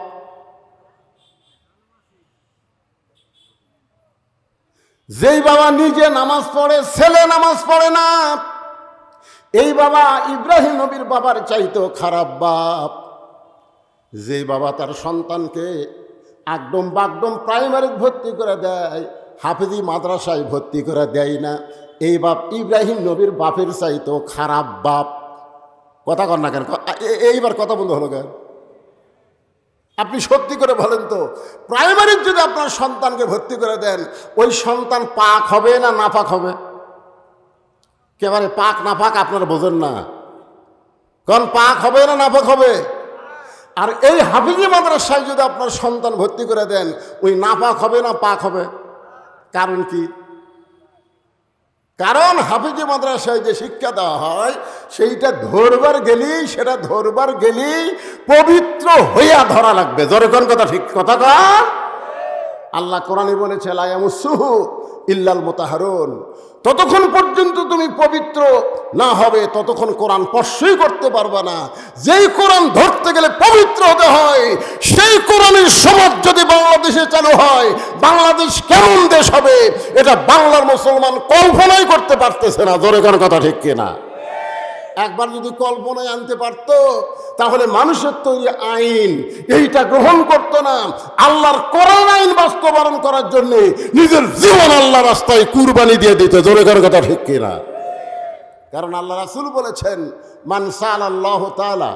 যেই বাবা নিজে নামাজ পড়ে, ছেলে নামাজ পড়ে না, এই বাবা ইব্রাহিম নবীর বাবার চাইতেও খারাপ বাপ। যেই বাবা তার সন্তানকে একদম বাগদম প্রাইমারি ভর্তি করে দেয়, হাফেজি মাদ্রাসায় ভর্তি করে দেয় না, এই বাপ ইব্রাহিম নবীর বাপের চাইতেও খারাপ বাপ। কথা কর না কেন? এইবার কথা বন্ধ হলো কেন? আপনি সত্যি করে বলেন তো, প্রাইমারির যদি আপনার সন্তানকে ভর্তি করে দেন, ওই সন্তান পাক হবে না নাপাক হবে? একেবারে পাক নাপাক আপনারা বোঝেন না। কারণ পাক হবে না নাপাক হবে? আর এই হাফিজি মাদ্রাসায় যদি আপনার সন্তান ভর্তি করে দেন, ওই নাপাক হবে না পাক হবে? কারণ কি? কারণ হাফিজি মাদ্রাসায় যে শিক্ষা দেওয়া হয়, সেইটা ধরবার গেলেই পবিত্র হইয়া ধরা লাগবে। যখন কথা ঠিক কথা কন। আল্লাহ কোরআনে বলেছে, লা ইয়ামাসসুহু ইল্লাল মুতাহহারুন, ততক্ষণ পর্যন্ত তুমি পবিত্র না হবে ততক্ষণ কোরআন স্পর্শই করতে পারবে না। যেই কোরআন ধরতে গেলে পবিত্র হতে হয়, সেই কোরআনের সমাজ যদি বাংলাদেশে চালু হয়, বাংলাদেশ কেমন দেশ হবে এটা বাংলার মুসলমান কল্পনাই করতে পারতেছে না। জোরে কোন কথা ঠিক কিনা? একবার যদি কল্পনায় আনতে পারত, তাহলে মানুষের তৈরি আইন এইটা গ্রহণ করতো না। আল্লাহর কোরআন আইন বাস্তবায়ন করার জন্য নিজের জীবন আল্লাহ রাস্তায় কুরবানি দিয়ে দিত। জোরে করে কথা ঠিক কিনা? কারণ আল্লাহ রাসূল বলেছেন, মান সাআলাল্লাহু তাআলা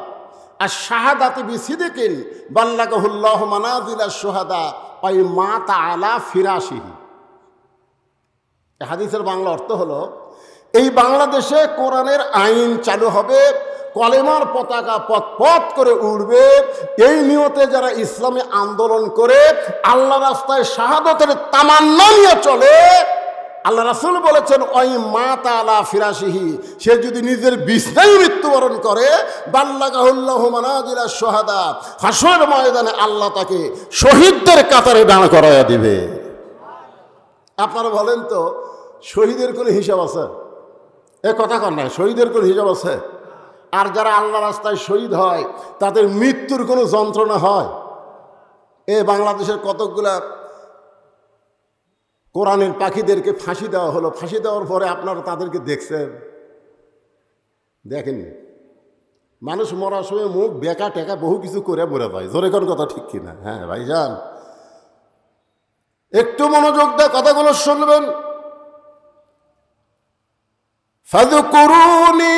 আর শাহাদাতি বিসিদিকিন বাল্লাগাহুল্লাহু মানাজিলাশ শুহাদা ওয়াই মাতা আলা ফিরাশিহি। হাদিসের বাংলা অর্থ হলো, এই বাংলাদেশে কোরআনের আইন চালু হবে, কলেমার পতাকা পথ পথ করে উড়বে, এই নিয়তে যারা ইসলামী আন্দোলন করে আল্লাহ রাস্তায় শাহাদতের তামান্না নিয়ে চলে, আল্লাহ রাসূল বলেছেন ওই মাতা আলা ফিরাশিহি, সে যদি নিজের বিছনায় মৃত্যুবরণ করে বাল্লাগাহুল্লাহু মানাজিলাশ শুহাদা, হাসরের ময়দানে আল্লাহ তাকে শহীদদের কাতারে দাঁড় করাইয়া দিবে। আপনারা বলেন তো, শহীদের কোনো হিসাব আছে? এ কথা কর নাই, শহীদের কোনো হিসাব আছে? আর যারা আল্লাহ রাস্তায় শহীদ হয় তাদের মৃত্যুর কোনো যন্ত্রণা হয়? এ বাংলাদেশের কতকগুলা কোরআনের পাখিদেরকে ফাঁসি দেওয়া হলো, ফাঁসি দেওয়ার পরে আপনারা তাদেরকে দেখছেন? দেখেননি। মানুষ মরার সময় মুখ বেকা টেকা বহু কিছু করে মরে যায়, জোরে কোন কথা ঠিক কিনা? হ্যাঁ ভাইজান, একটু মনোযোগ দিয়ে কথাগুলো শুনবেন। ফাযকুরুনি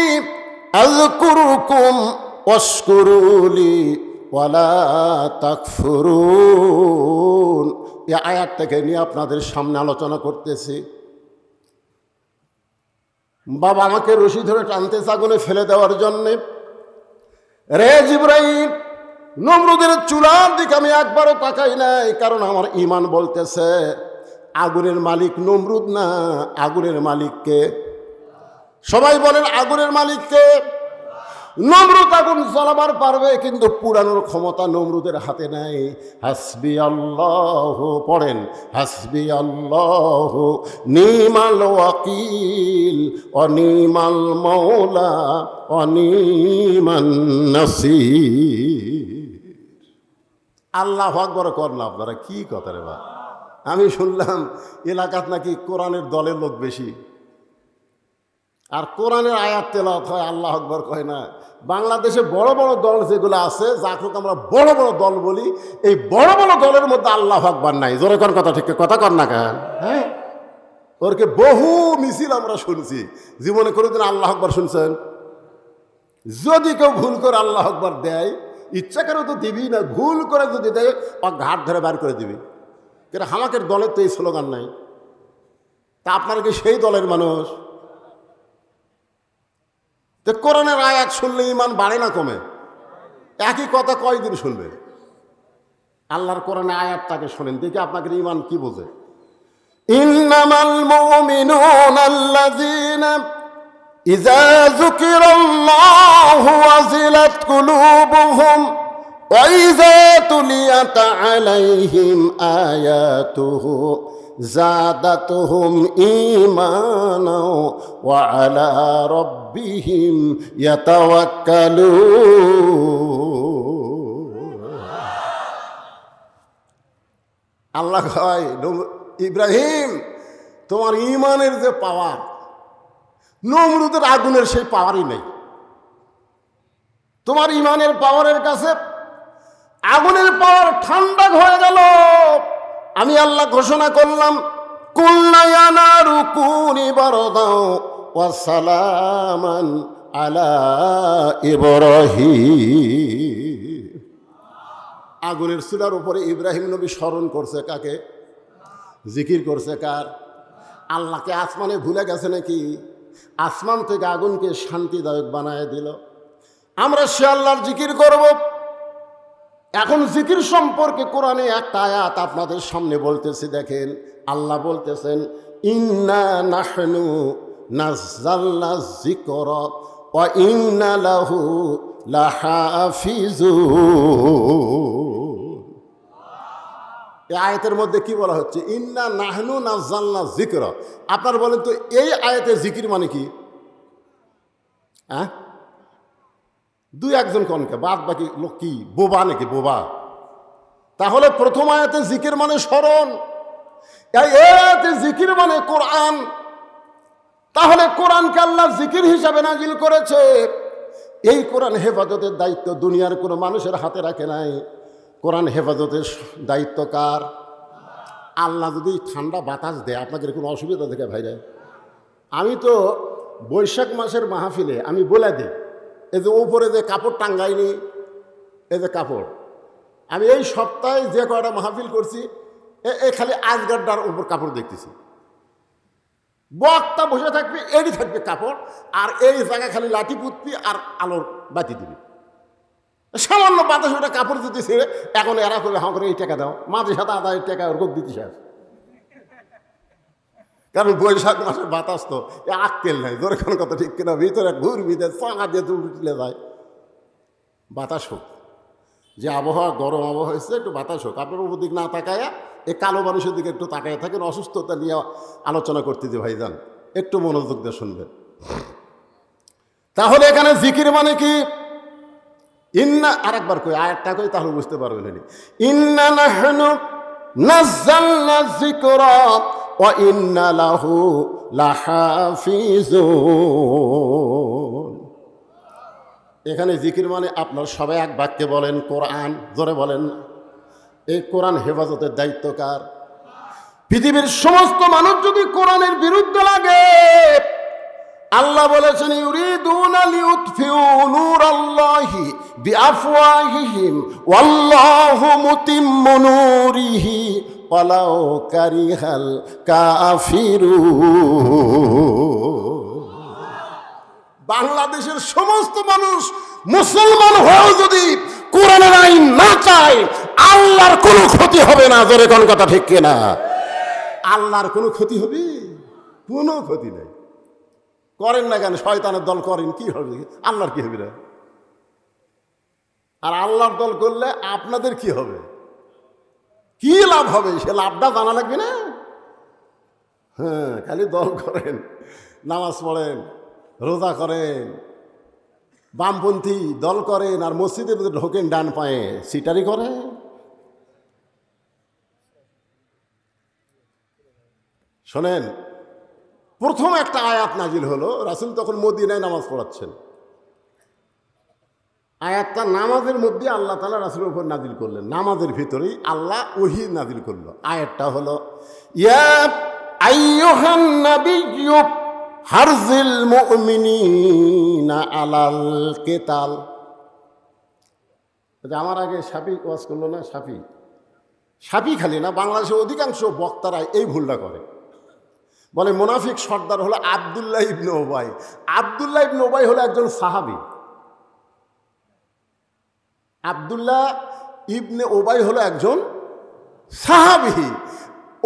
আযকুরুকুম ওয়াশকুরুলি ওয়ালা তাকফুরুন। এই আয়াতটাকে নিয়ে আপনাদের সামনে আলোচনা করতেছি। বাবা আমাকে রশি ধরে টানতেছে আগুনে ফেলে দেওয়ার জন্যে। রে জিবরাইল, নমরুদের চুলার দিকে আমি একবারও তাকাই নাই, কারণ আমার ঈমান বলতেছে আগুনের মালিক নমরুদ না, আগুনের মালিককে। সবাই বলেন আগুনের মালিককে। নমরুদ আগুন জ্বালাবার পারবে, কিন্তু পুরানোর ক্ষমতা নমরুদের হাতে নাই। হাসবি আল্লাহ, পড়েন হাসবি আল্লাহ নিমাল ওয়াকিল অনিমাল মৌলা অনিমান নাসির। আল্লাহু আকবার কর না আপনারা, কি কথা রে বা? আমি শুনলাম এলাকাত নাকি কোরআনের দলের লোক বেশি, আর কোরআনের আয়াত তেলাওয়াত হয়, আল্লাহু আকবার কয় না। বাংলাদেশে বড় বড় দল যেগুলো আছে, যাকে আমরা বড় বড় দল বলি, এই বড় বড় দলের মধ্যে আল্লাহু আকবার নাই। জোরে কোন কথা ঠিক কথা কর না কেন? হ্যাঁ, ওরকে বহু মিছিল আমরা শুনছি, জীবনে কোনোদিন আল্লাহু আকবার শুনছেন? যদি কেউ ভুল করে আল্লাহু আকবার দেয়, ইচ্ছা করে তো দিবি না, ভুল করে যদি দেয় ওর ঘাট ধরে বার করে দিবি। কিন্তু আমাদের দলের তো এই স্লোগান নাই। তা আপনারা কি সেই দলের মানুষ? তো কোরআনের আয়াত শুনলে ঈমান বাড়ে না কমে? একই কথা কয়দিন শুনবে? আল্লাহর কোরআনের আয়াতটাকে শোনেন, দেখি আপনাকে ঈমান কি বোঝে। ইন্নামাল মুমিনুনা আল্লাযীনা ইযা যুকিরাল্লাহু ওয়াজিলাত কুলুবুহুম ওয়া ইযা তুলিয়াত আলাইহিম আয়াতুহু জাদাতুহুম ঈমানা ওয়া আলা রাব্বিহিম ইয়াতাওয়াক্কালুন। আল্লাহ কয়, ইব্রাহিম তোমার ঈমানের যে পাওয়ার, নমরুদের আগুনের সেই পাওয়ারই নেই। তোমার ঈমানের পাওয়ারের কাছে আগুনের পাওয়ার ঠান্ডা হয়ে গেল। আমি আল্লাহ ঘোষণা করলাম, কুল্লা ইয়া নারু কুনি বারদাও ওয়া সালামান আলা ইব্রাহিম। আগুনের চুলার উপরে ইব্রাহিম নবী স্মরণ করছে কাকে? জিকির করছে কার? আল্লাহকে। আসমানে ভুলে গেছে নাকি? আসমান থেকে আগুনকে শান্তিদায়ক বানায় দিল। আমরা সে আল্লাহর জিকির করব। এখন জিকির সম্পর্কে কোরআনে একটা আয়াত আপনাদের সামনে বলতেছি, দেখেন। আল্লাহ বলতেছেন, ইন্না নাহনু নাযালনা যিকরা ওয়া ইন্না লাহু লাহাফিজুন। এই আয়াতের মধ্যে কি বলা হচ্ছে? ইন্না নাহনু নাযালনা যিকরা। আপনারা বলেন তো, এই আয়াতের জিকির মানে কি? হ্যাঁ, দুই একজন কনকে, বাদ বাকি লোক কি বোবা নাকি? বোবা? তাহলে প্রথম আয়াতে জিকির মানে স্মরণ, এই আয়াতে জিকির মানে কোরআন। তাহলে কোরআনকে আল্লাহ জিকির হিসাবে নাজিল করেছে। এই কোরআন হেফাজতের দায়িত্ব দুনিয়ার কোনো মানুষের হাতে রাখে নাই। কোরআন হেফাজতের দায়িত্ব কার? আল্লাহ যদি ঠান্ডা বাতাস দেয়, আপনাদের কোনো অসুবিধা থেকে ভাইরা? আমি তো বৈশাখ মাসের মাহফিলে আমি বলে দিই, এই যে উপরে যে কাপড় টাঙ্গাইনি, এই যে কাপড়, আমি এই সপ্তাহে যে কয়টা মাহফিল করছি এই খালি আজগাড্ডার উপর কাপড় দেখতেছি। বক্তা বসে থাকবে, এরই থাকবে কাপড়, আর এই জায়গায় খালি লাঠি পুতবি আর আলোর বাতি দিবি। সামান্য বাতাস ওটা কাপড় দিতে ছেড়ে এখন এরা করে হাঁ করে এই টাকা দাও, মাঝে সাথে আদা এই টাকা ওরকম দিতে শেষ। কারণ বৈশাখ মাসের বাতাস তো আক্কেল নাই, জোরে কোনো কথা ঠিক কিনা, ভিতরে ঘুরবি চাঙা দিয়ে তুলে যায়। বাতাস হোক, যে আবহাওয়া গরম আবহাওয়া হয়েছে, একটু বাতাস হোক। আপনার উপর দিক না তাকায়া এই কালো মানুষের দিকে একটু তাকায় থাকেন, অসুস্থতা নিয়ে আলোচনা করতে যে ভাইজান একটু মনোযোগ দিয়ে শুনবেন। তাহলে এখানে জিকির মানে কি? ইন্না, আরেকবার কই, আরেকটা কই, তাহলে বুঝতে পারবেন। ইন্না নাহনু নাযালনা যিকরা ওয়া ইন্না লাহু লাহাফিজুন। এখানে জিকির মানে আপনার সবাই এক বাক্যে বলেন কোরআন, জোরে বলেন। এই কোরআন হেফাজতের দায়িত্ব কার? পৃথিবীর সমস্ত মানুষ যদি কোরআনের বিরুদ্ধে লাগে, আল্লাহ বলেছেন ইউরিদুনা লিউতফিউ নূরাল্লাহি বিআফওয়াহিহিম ওয়াল্লাহু মুতিম্মু নূরিহি ওয়ালাউ কারিহাল কাফিরুন। বাংলাদেশের সমস্ত মানুষ মুসলমান হয়েও যদি কোরআনের আইন না চায়, আল্লাহর কোনো ক্ষতি হবে না। জোরে কোন কথা ঠিক কিনা? আল্লাহর কোনো ক্ষতি হবে? কোনো ক্ষতি নেই। করেন না কেন? শয়তানের দল করেন, কি হবে? আল্লাহর কি হবে না? আর আল্লাহর দল করলে আপনাদের কি হবে? কি লাভ হবে? সে লাভটা জানা লাগবে না? হ্যাঁ, খালি দল করেন, নামাজ পড়েন, রোজা করেন, বামপন্থী দল করেন, আর মসজিদের মধ্যে ঢোকেন ডান পায়ে, সিটারি করেন। শোনেন, প্রথম একটা আয়াত নাজিল হলো, রাসূল তখন মদিনায় নামাজ পড়াচ্ছেন। আয়াতটা নামাজের মধ্যে আল্লাহ তাআলা রাসূলের উপর নাজিল করলেন, নামাজের ভিতরেই আল্লাহ ওহী নাজিল করলো। আয়াতটা হলো ইয়া আইয়ুহান নাবিয়্যু হারজিল মুমিনিনা আলাল কিতাল। আমার আগে সাফি ওয়াজ করলো না, সাফি খালি না, বাংলাদেশের অধিকাংশ বক্তারা এই ভুলটা করে। বলে মুনাফিক সর্দার হলো আব্দুল্লাহ ইবনে উবাই। আব্দুল্লাহ ইবনে উবাই হলো একজন সাহাবী। আব্দুল্লাহ ইবনে উবাই হলো একজন সাহাবী।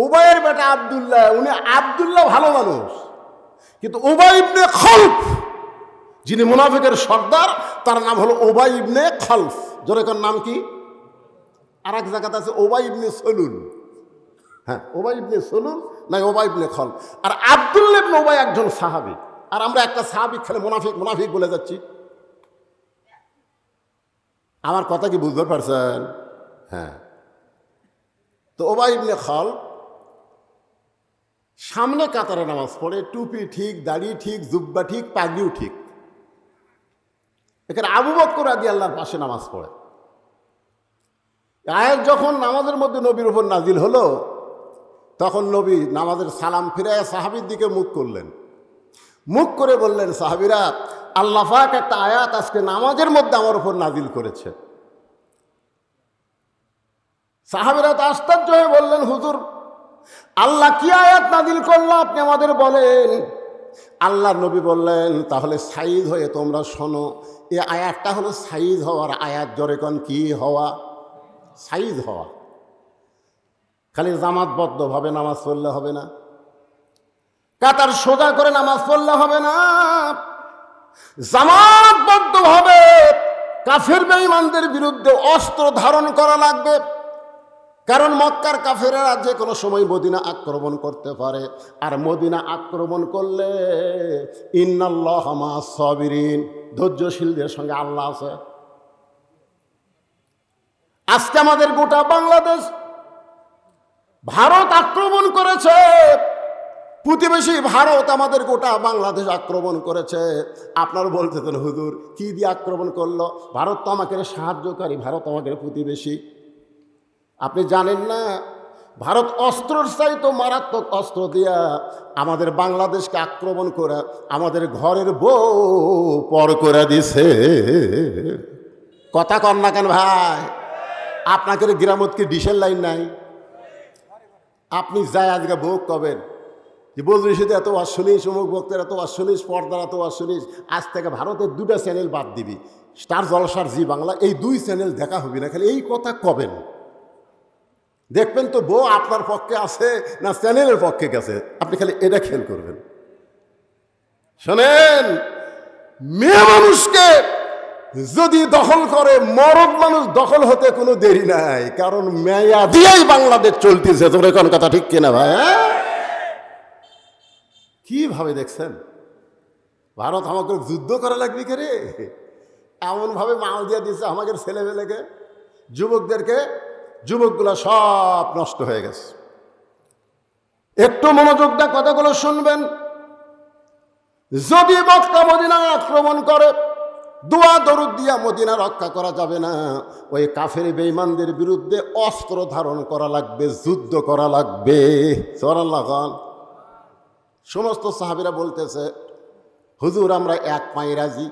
উবাইয়ের বেটা আব্দুল্লাহ, উনি আব্দুল্লাহ ভালো মানুষ, কিন্তু উবাই ইবনে খলফ যিনি মুনাফিকের সর্দার, তার নাম হলো উবাই ইবনে খলফ। জোরে কোন নাম কি? আর এক জায়গাতে আছে উবাই ইবনে সলুল। হ্যাঁ, উবাই ইবনে সলুল না উবাই ইবনে খলফ। আর আব্দুল্লাহ ইবনে উবাই একজন সাহাবী। আর আমরা একটা সাহাবী খেলে মুনাফিক বলে যাচ্ছি। আমার কথা কি বুঝতে পারছেন? হ্যাঁ। তো উবাই ইবনে খলফ সামনে কাতারে নামাজ পড়ে, টুপি ঠিক, দাড়ি ঠিক, জুব্বা ঠিক, পাগড়িও ঠিক। এখানে আবু বকর রাদিয়াল্লাহর পাশে নামাজ পড়ে। আয়াত যখন নামাজের মধ্যে নবীর উপর নাজিল হলো, তখন নবী নামাজের সালাম ফিরায় সাহাবীর দিকে মুখ করলেন। মুখ করে বললেন, সাহাবীরা, আল্লাহ পাক একটা আয়াত আজকে নামাজের মধ্যে আমার উপর নাজিল করেছে। সাহাবীরা তো আশ্চর্য হয়ে বললেন, হুজুর, আল্লাহ কি আয়াত নাজিল করলো আপনি আমাদের বলেন। আল্লাহ নবী বললেন, তাহলে সাইদ হয়ে তোমরা শোনো। এই আয়াতটা হলো সাইদ হওয়ার আয়াত। জোরে কোন কি হওয়া? সাইদ হওয়া। খালি জামাতবদ্ধভাবে নামাজ পড়লে হবে না, কাতার সোজা করে নামাজ পড়লে হবে না, জামাতবদ্ধভাবে কাফের বেঈমানদের বিরুদ্ধে অস্ত্র ধারণ করা লাগবে। কারণ মক্কার কাফেরেরা যে কোনো সময় মদিনা আক্রমণ করতে পারে, আর মদিনা আক্রমণ করলে ইন্নাল্লাহা মা'আস সাবিরিন, ধৈর্যশীলদের সঙ্গে আল্লাহ আছে। আজকে আমাদের গোটা বাংলাদেশ ভারত আক্রমণ করেছে, প্রতিবেশী ভারত আমাদের গোটা বাংলাদেশ আক্রমণ করেছে। আপনারা বলতেছেন, হুজুর কি দিয়ে আক্রমণ করলো? ভারত তো আমাদের সাহায্যকারী, ভারত আমাদের প্রতিবেশী। আপনি জানেন না, ভারত অস্ত্রর চাইতো মারাত্মক অস্ত্র দিয়া আমাদের বাংলাদেশকে আক্রমণ করে আমাদের ঘরের বউ পর করে দিছে। কথা কন না কেন ভাই? আপনাকে গ্রামত কি ডিশের লাইন নাই? আপনি যাই আজকে ভোগ কবেন যে বজরিশিতে এত ওয়াজ শুনিস, অমুক ভক্তের এত ওয়াজ শুনিস, পর্দার এত ওয়াজ শুনিস, আজ থেকে ভারতের 2টা চ্যানেল বাদ দিবি, স্টার জলসার জি বাংলা, এই 2 চ্যানেল দেখা হবে না। খালি এই কথা কবেন, দেখবেন তো বউ আপনার পক্ষে আছে না চ্যানেলের পক্ষে গেছে। আপনি খালি এটা খেয়াল করবেন। শোনেন, মেয়ে মানুষকে যদি দখল করে, মরদ মানুষ দখল হতে কোনো দেরি নাই, কারণ মেয়া দিয়েই বাংলাদেশ চলতেছে। তোর কোন কথা ঠিক কিনা ভাই? কিভাবে দেখছেন? ভারত আমাকে যুদ্ধ করা লাগবে কে রে? এমনভাবে মাল দিয়ে দিচ্ছে আমাদের ছেলেমেয়েকে, যুবকদেরকে, যুবকগুলো সব নষ্ট হয়ে গেছে। একটু মনোযোগ দিয়ে কথাগুলো শুনবেন। যদি মক্কা মদিনা আক্রমণ করে, দোয়া দরুদ দিয়া মদিনা রক্ষা করা যাবে না। ওই কাফের বেঈমানদের বিরুদ্ধে অস্ত্র ধারণ করা লাগবে, যুদ্ধ করা লাগবে। সুবহানাল্লাহ। সমস্ত সাহাবীরা বলতেছে, হুজুর আমরা এক পায়ে রাজি।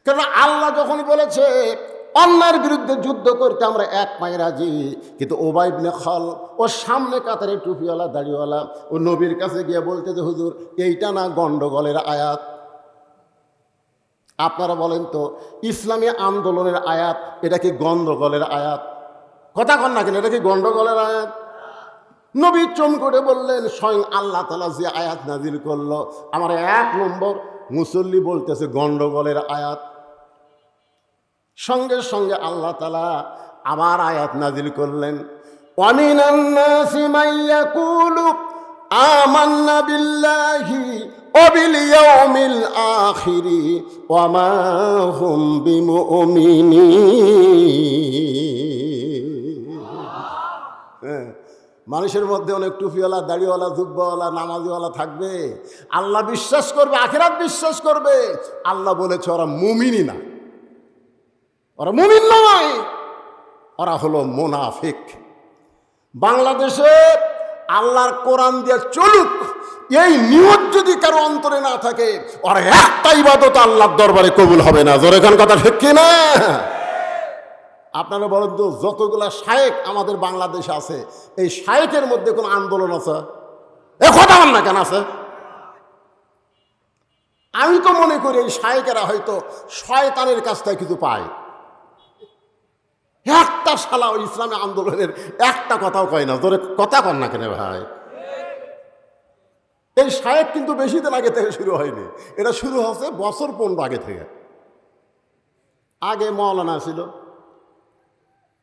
কারণ আল্লাহ যখন বলেছে অন্যায়ের বিরুদ্ধে যুদ্ধ করতে আমরা এক পায়ে রাজি। কিন্তু উবাই ইবনে খালদ, ও সামনে কাতারে টুপিওয়ালা দাড়িওয়ালা, ও নবীর কাছে গিয়ে বলতেছে, হুজুর এইটা না গন্ডগোলের আয়াত? আপনারা বলেন তো, ইসলামী আন্দোলনের আয়াত এটা কি গন্ডগোলের আয়াত? কথা কন না কেন, এটা কি গন্ডগোলের আয়াত? নবী চম করে বললেন, স্বয়ং আল্লাহ তাআলা যে আয়াত নাজিল করলো, আমার 1 নম্বর মুসল্লি বলতেছে গন্ডগোলের আয়াত। সঙ্গে সঙ্গে আল্লাহ তাআলা আবার আয়াত নাজিল করলেন, ওয়ামিনান নাসি মান ইয়াকুলু আমান্না বিল্লাহি ওয়া বিল ইয়াউমিল আখিরি ওয়া মা হুম বিমুমিনিন। মানুষের মধ্যে অনেক টুপিওয়ালা, দাড়িওয়ালা, জুব্বাওয়ালা, নামাজিওয়ালা থাকবে, আল্লাহ বিশ্বাস করবে, আখিরাত বিশ্বাস করবে। আল্লাহ বলেছে ওরা মুমিনই না, ওরা মুমিন নয়, ওরা হলো মুনাফিক। বাংলাদেশে আল্লাহর কোরআন দিয়ে চলুক, এই নিয়ত যদি কারো অন্তরে না থাকে, ওরা একটা ইবাদত আল্লাহর দরবারে কবুল হবে না। জোরে কোন কথা ঠিক কি না? আপনারা বলেন তো, যতগুলা শায়েক আমাদের বাংলাদেশে আছে, এই শায়েকের মধ্যে কোন আন্দোলন আছে? এ কথা বল না কেন আছে? আমি তো মনে করি এই শায়েকেরা হয়তো শয়তানের কাছ থেকে কিছু পায়। একটা শালা ওই ইসলামী আন্দোলনের একটা কথাও কয় না। তোরে কথা কন না কেন ভাই? এই শায়েক কিন্তু বেশি দিন আগে থেকে শুরু হয়নি, এটা শুরু হচ্ছে বছর 15 আগে থেকে। আগে মাওলানা ছিল,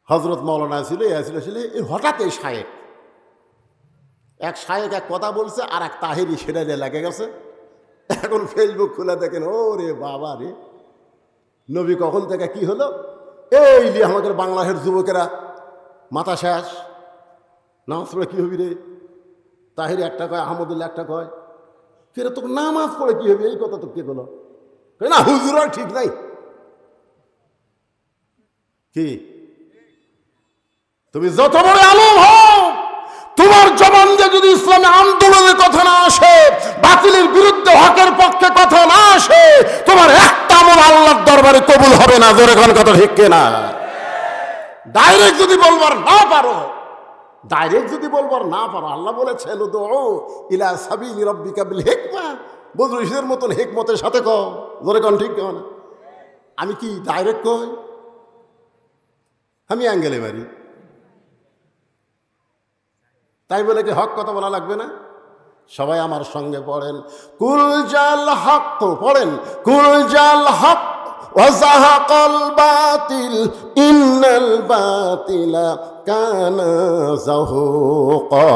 হজরত মাওলানা ছিল, ছিল হঠাৎ এই শায়েক, এক শায়েক এক কথা বলছে, আর এক তাহেরি সেটা লেগে গেছে। এখন ফেসবুক খুলে দেখেন, ও রে বাবা রে, নবী কখন থেকে কি হলো, এই যে আমাদের বাংলাদেশের যুবকেরা মাথা শেষ, নামাজ পড়ে কি হবি রে? তাহেরি একটা কয়, আহমদুল্লাহ একটা কয়, ফের তোর নামাজ পড়ে কি হবে, এই কথা তো কে বলো? না হুজুর আর ঠিক নাই। কি তুমি যত বড় আলেম হও, তোমার জবান দিয়ে যদি ইসলামী আন্দোলনের কথা না আসে, বাতিলের বিরুদ্ধে হকের পক্ষে কথা না আসে, তোমার একটা আমল আল্লাহর দরবারে কবুল হবে না। জোরে কোন কথা ঠিক কিনা? ডাইরেক্ট যদি বলবার না পারো, আল্লাহ বলেছেন, উদউ ইলা সাবিলি রাব্বিকা বিল হিকমা, বদরুশদের মতন হিকমতের সাথে কও। জোরে কোন ঠিক কেন? আমি কি ডাইরেক্ট কই? আমি অ্যাঙ্গেলে মারি, তাই বলে কি হক কথা বলা লাগবে না? সবাই আমার সঙ্গে পড়েন, কুল জাল হক, পড়েন, কুল জাল হক ওয়া যাহাকাল বাতিল ইন্নাল বাতিলা কানা যাহুকা।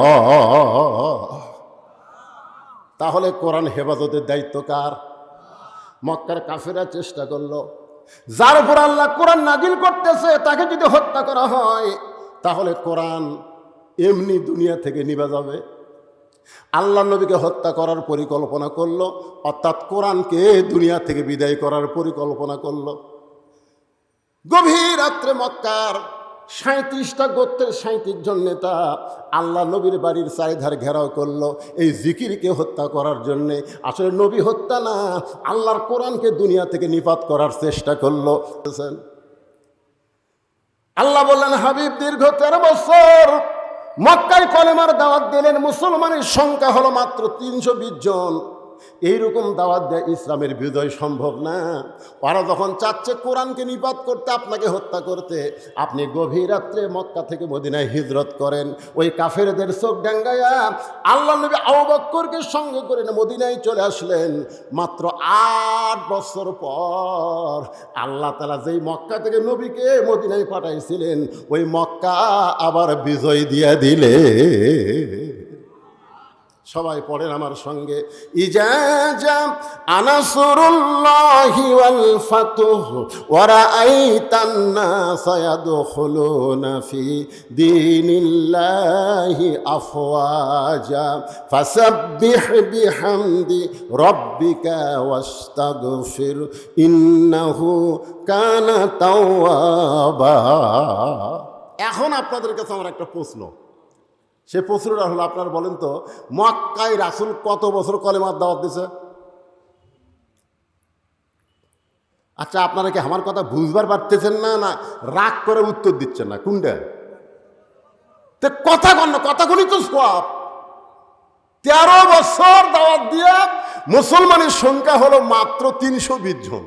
তাহলে কোরআন হেফাজতের দায়িত্ব কার? মক্কার কাফেররা চেষ্টা করলো, যার উপর আল্লাহ কোরআন নাজিল করতেছে তাকে যদি হত্যা করা হয়, তাহলে কোরআন এমনি দুনিয়া থেকে নিভে যাবে। আল্লাহ নবীকে হত্যা করার পরিকল্পনা করলো, অর্থাৎ কোরআনকে দুনিয়া থেকে বিদায় করার পরিকল্পনা করলো। গভীর রাত্রে মক্কার 37টা গোত্রের 37 জন নেতা আল্লাহ নবীর বাড়ির চারিধার ঘেরাও করলো এই জিকিরকে হত্যা করার জন্যে। আসলে নবী হত্যা না, আল্লাহর কোরআনকে দুনিয়া থেকে নিপাত করার চেষ্টা করলো। আল্লাহ বললেন, হাবিব দীর্ঘ 13 বছর মক্কায় কলেমার দাওয়াত দিলেন, মুসলমানের সংখ্যা হলো মাত্র 320 জন। এইরকম দাওয়াত দেয় ইসলামের বিজয় সম্ভব না। ওরা যখন চাচ্ছে কোরআনকে নিপাত করতে, আপনাকে হত্যা করতে, আপনি গভীর রাত্রে মক্কা থেকে মদিনায় হিজরত করেন। ওই কাফেরদের চোখ ডাঙ্গাইয়া আল্লাহ নবী আবু বকরকে সঙ্গে করে মদিনায় চলে আসলেন। মাত্র 8 বছর পর আল্লাহ তাআলা যেই মক্কা থেকে নবীকে মদিনায় পাঠাইছিলেন, ওই মক্কা আবার বিজয় দিয়া দিলে। সবাই পড়েন আমার সঙ্গে, ইজা জা আনাসরুল্লাহি ওয়াল ফাতুহ ওয়া রাআইতান নাসা ইয়াদখুলুনা ফি দীনিল্লাহি আফওয়াজা ফাসাব্বিহ বিহামদি রাব্বিকা ওয়াস্তাগফির ইন্নাহু কানা তাওয়াবা। এখন আপনাদের কাছে আমার একটা প্রশ্ন, সে প্রশ্নটা হলো, আপনারা বলেন তো, মক্কায় রাসূল কত বছর কলেমার দাওয়াত দিছে? আচ্ছা, আপনারা কি আমার কথা বুঝবার পারতেছেন না, না রাগ করে উত্তর দিচ্ছেন না? কোনটা? তো কথা কন না, কথাগুলি তো সওয়াব। 13 বছর দাওয়াত দিয়ে মুসলমানের সংখ্যা হলো মাত্র 320 জন।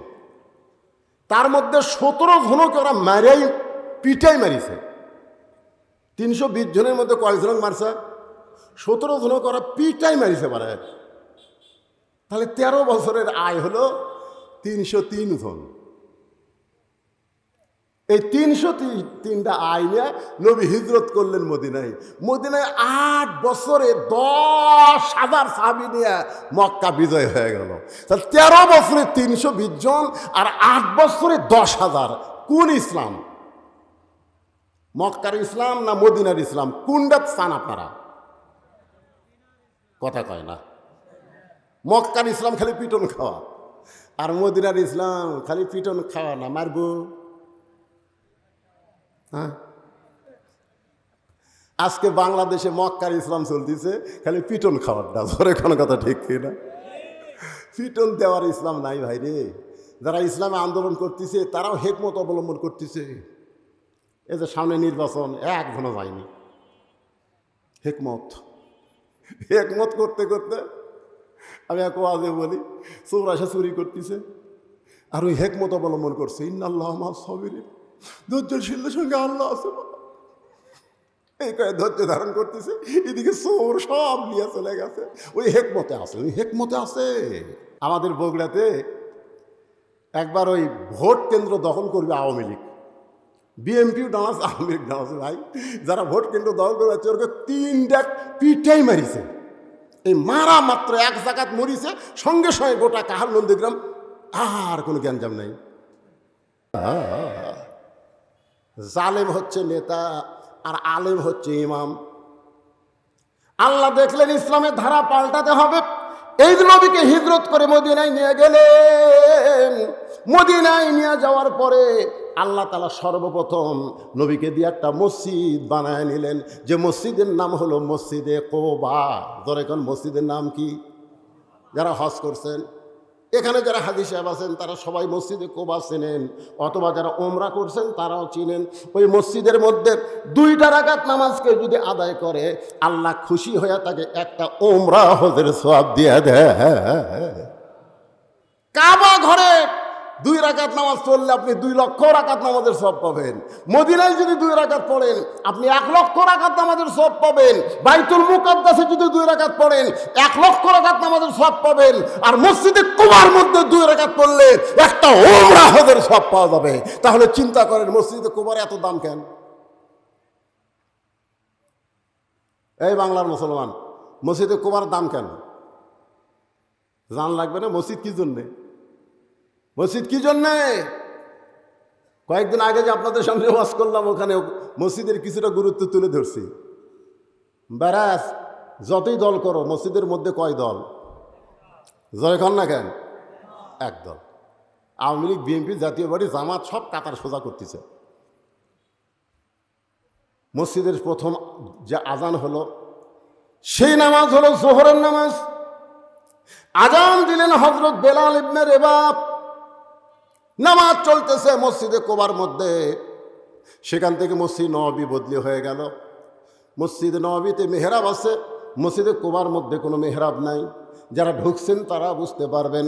তার মধ্যে 17 জনকে ওরা মারিয়াই পিটাই মারিছে। 320 জনের মধ্যে কয়জন মারছে? 17 জনকে ওরা পিটাই মারিছে পারে। তাহলে 13 বছরের আয় হলো 303 জন। এই 303টা আয় নিয়ে নবী হিজরত করলেন মদিনায়। মদিনায় 8 বছরে 10,000 সাহাবী নিয়ে মক্কা বিজয় হয়ে গেল। তাহলে 13 বছরে 320 জন আর 8 বছরে 10,000। কোন ইসলাম? মক্কার ইসলাম না মদিনার ইসলাম? কোনটা চান আপনারা? কথা কয় না। মক্কার ইসলাম খালি পিটন খাওয়া, আর মদিনার ইসলাম খালি পিটন খাওয়া না, মারবো। হ্যাঁ, আজকে বাংলাদেশে মক্কার ইসলাম চলতেছে খালি পিটন খাওয়ারটা। ধরে কোনো কথা ঠিক কিনা? পিটন দেওয়ার ইসলাম নাই ভাই রে। যারা ইসলামে আন্দোলন করতেছে তারাও হিকমত অবলম্বন করতেছে। এই যে সামনে নির্বাচন, এখনো যায়নি। হিকমত করতে করতে আমি এক ওয়াজে বলি, চৌরাশা চুরি করতেছে আর ওই হিকমত অবলম্বন করছে, ইন্নাল্লাহা মা'আস সাবিরিন, ধৈর্যশীলদের সঙ্গে আল্লাহ আছে। এই কয়ে ধৈর্য ধারণ করতেছে, এদিকে চোর সব নিয়ে চলে গেছে। ওই হিকমতে আছে, ওই হিকমতে আছে। আমাদের বগুড়াতে একবার ওই ভোট কেন্দ্র দখল করবে আওয়ামী লীগ, বিএনপিও ডানাস, আওয়ামী লীগ ডানাস। ভাই, যারা ভোট কেন্দ্র দখল করে যাচ্ছে ওকে 3 ডাক পিটাই মারিছে। এই মারা মাত্র 1 জায়গাত মরিছে, সঙ্গে সঙ্গে গোটা কাহার নন্দীগ্রাম আর কোনো জ্ঞানজাম নাই। জালেম হচ্ছে নেতা আর আলেম হচ্ছে ইমাম। আল্লাহ দেখলেন ইসলামের ধারা পাল্টাতে হবে, এই নবীকে হিজরত করে মদিনায় নিয়ে গেলেন। মদিনায় নিয়ে যাওয়ার পরে আল্লাহ তাআলা সর্বপ্রথম নবীকে দিয়ে একটা মসজিদ বানায় নিলেন, যে মসজিদের নাম হলো মসজিদে কোবা। ধরে কোন মসজিদের নাম কি? যারা হজ করছেন, এখানে যারা হাজী সাহেব আছেন তারা সবাই মসজিদে কোবা চেনেন, অথবা যারা ওমরা করছেন তারাও চিনেন। ওই মসজিদের মধ্যে 2 রাকাত নামাজকে যদি আদায় করে, আল্লাহ খুশি হয়ে তাকে একটা ওমরা হজের সওয়াব দিয়ে দেয়। কাবা ঘরে 2 রাকাত নামাজ পড়লে আপনি 2 লক্ষ রাকাত নামাজের সওয়াব পাবেন। মদিনায় যদি 2 রাকাত পড়েন আপনি 1 লক্ষ রাকাত নামাজের সওয়াব পাবেন। বাইতুল মুকাদ্দাসে যদি 2 রাকাত পড়েন 1 লক্ষ রাকাত নামাজের সওয়াব পাবেন। আর মসজিদে কুবার মধ্যে 2 রাকাত পড়লে একটা ওমরা হজের সওয়াব পাওয়া যাবে। তাহলে চিন্তা করেন মসজিদে কুবার এত দাম কেন? এই বাংলার মুসলমান, মসজিদে কুবার দাম কেন জান লাগবে না? মসজিদ কি জন্যে? মসজিদ কি জন্যে? কয়েকদিন আগে যে আপনাদের সামনে ওয়াজ করলাম, ওখানে মসজিদের কিছুটা গুরুত্ব তুলে ধরছি। ব্যারাস যতই দল করো, মসজিদের মধ্যে কয় দল? জয় খান না কেন? 1 দল। আওয়ামী লীগ, বিএনপি, জাতীয় পার্টি, জামাত সব কাতার সোজা করতেছে। মসজিদের প্রথম যে আজান হলো, সেই নামাজ হলো জোহরের নামাজ। আজান দিলেন হযরত বেলাল ইবনে রেবাব। নামাজ চলতেছে মসজিদে কোবার মধ্যে। সেখান থেকে মসজিদ নববী বদলি হয়ে গেল। মসজিদ নববীতে মেহরাব আছে, মসজিদে কুবার মধ্যে কোনো মেহরাব নাই। যারা ঢুকছেন তারা বুঝতে পারবেন।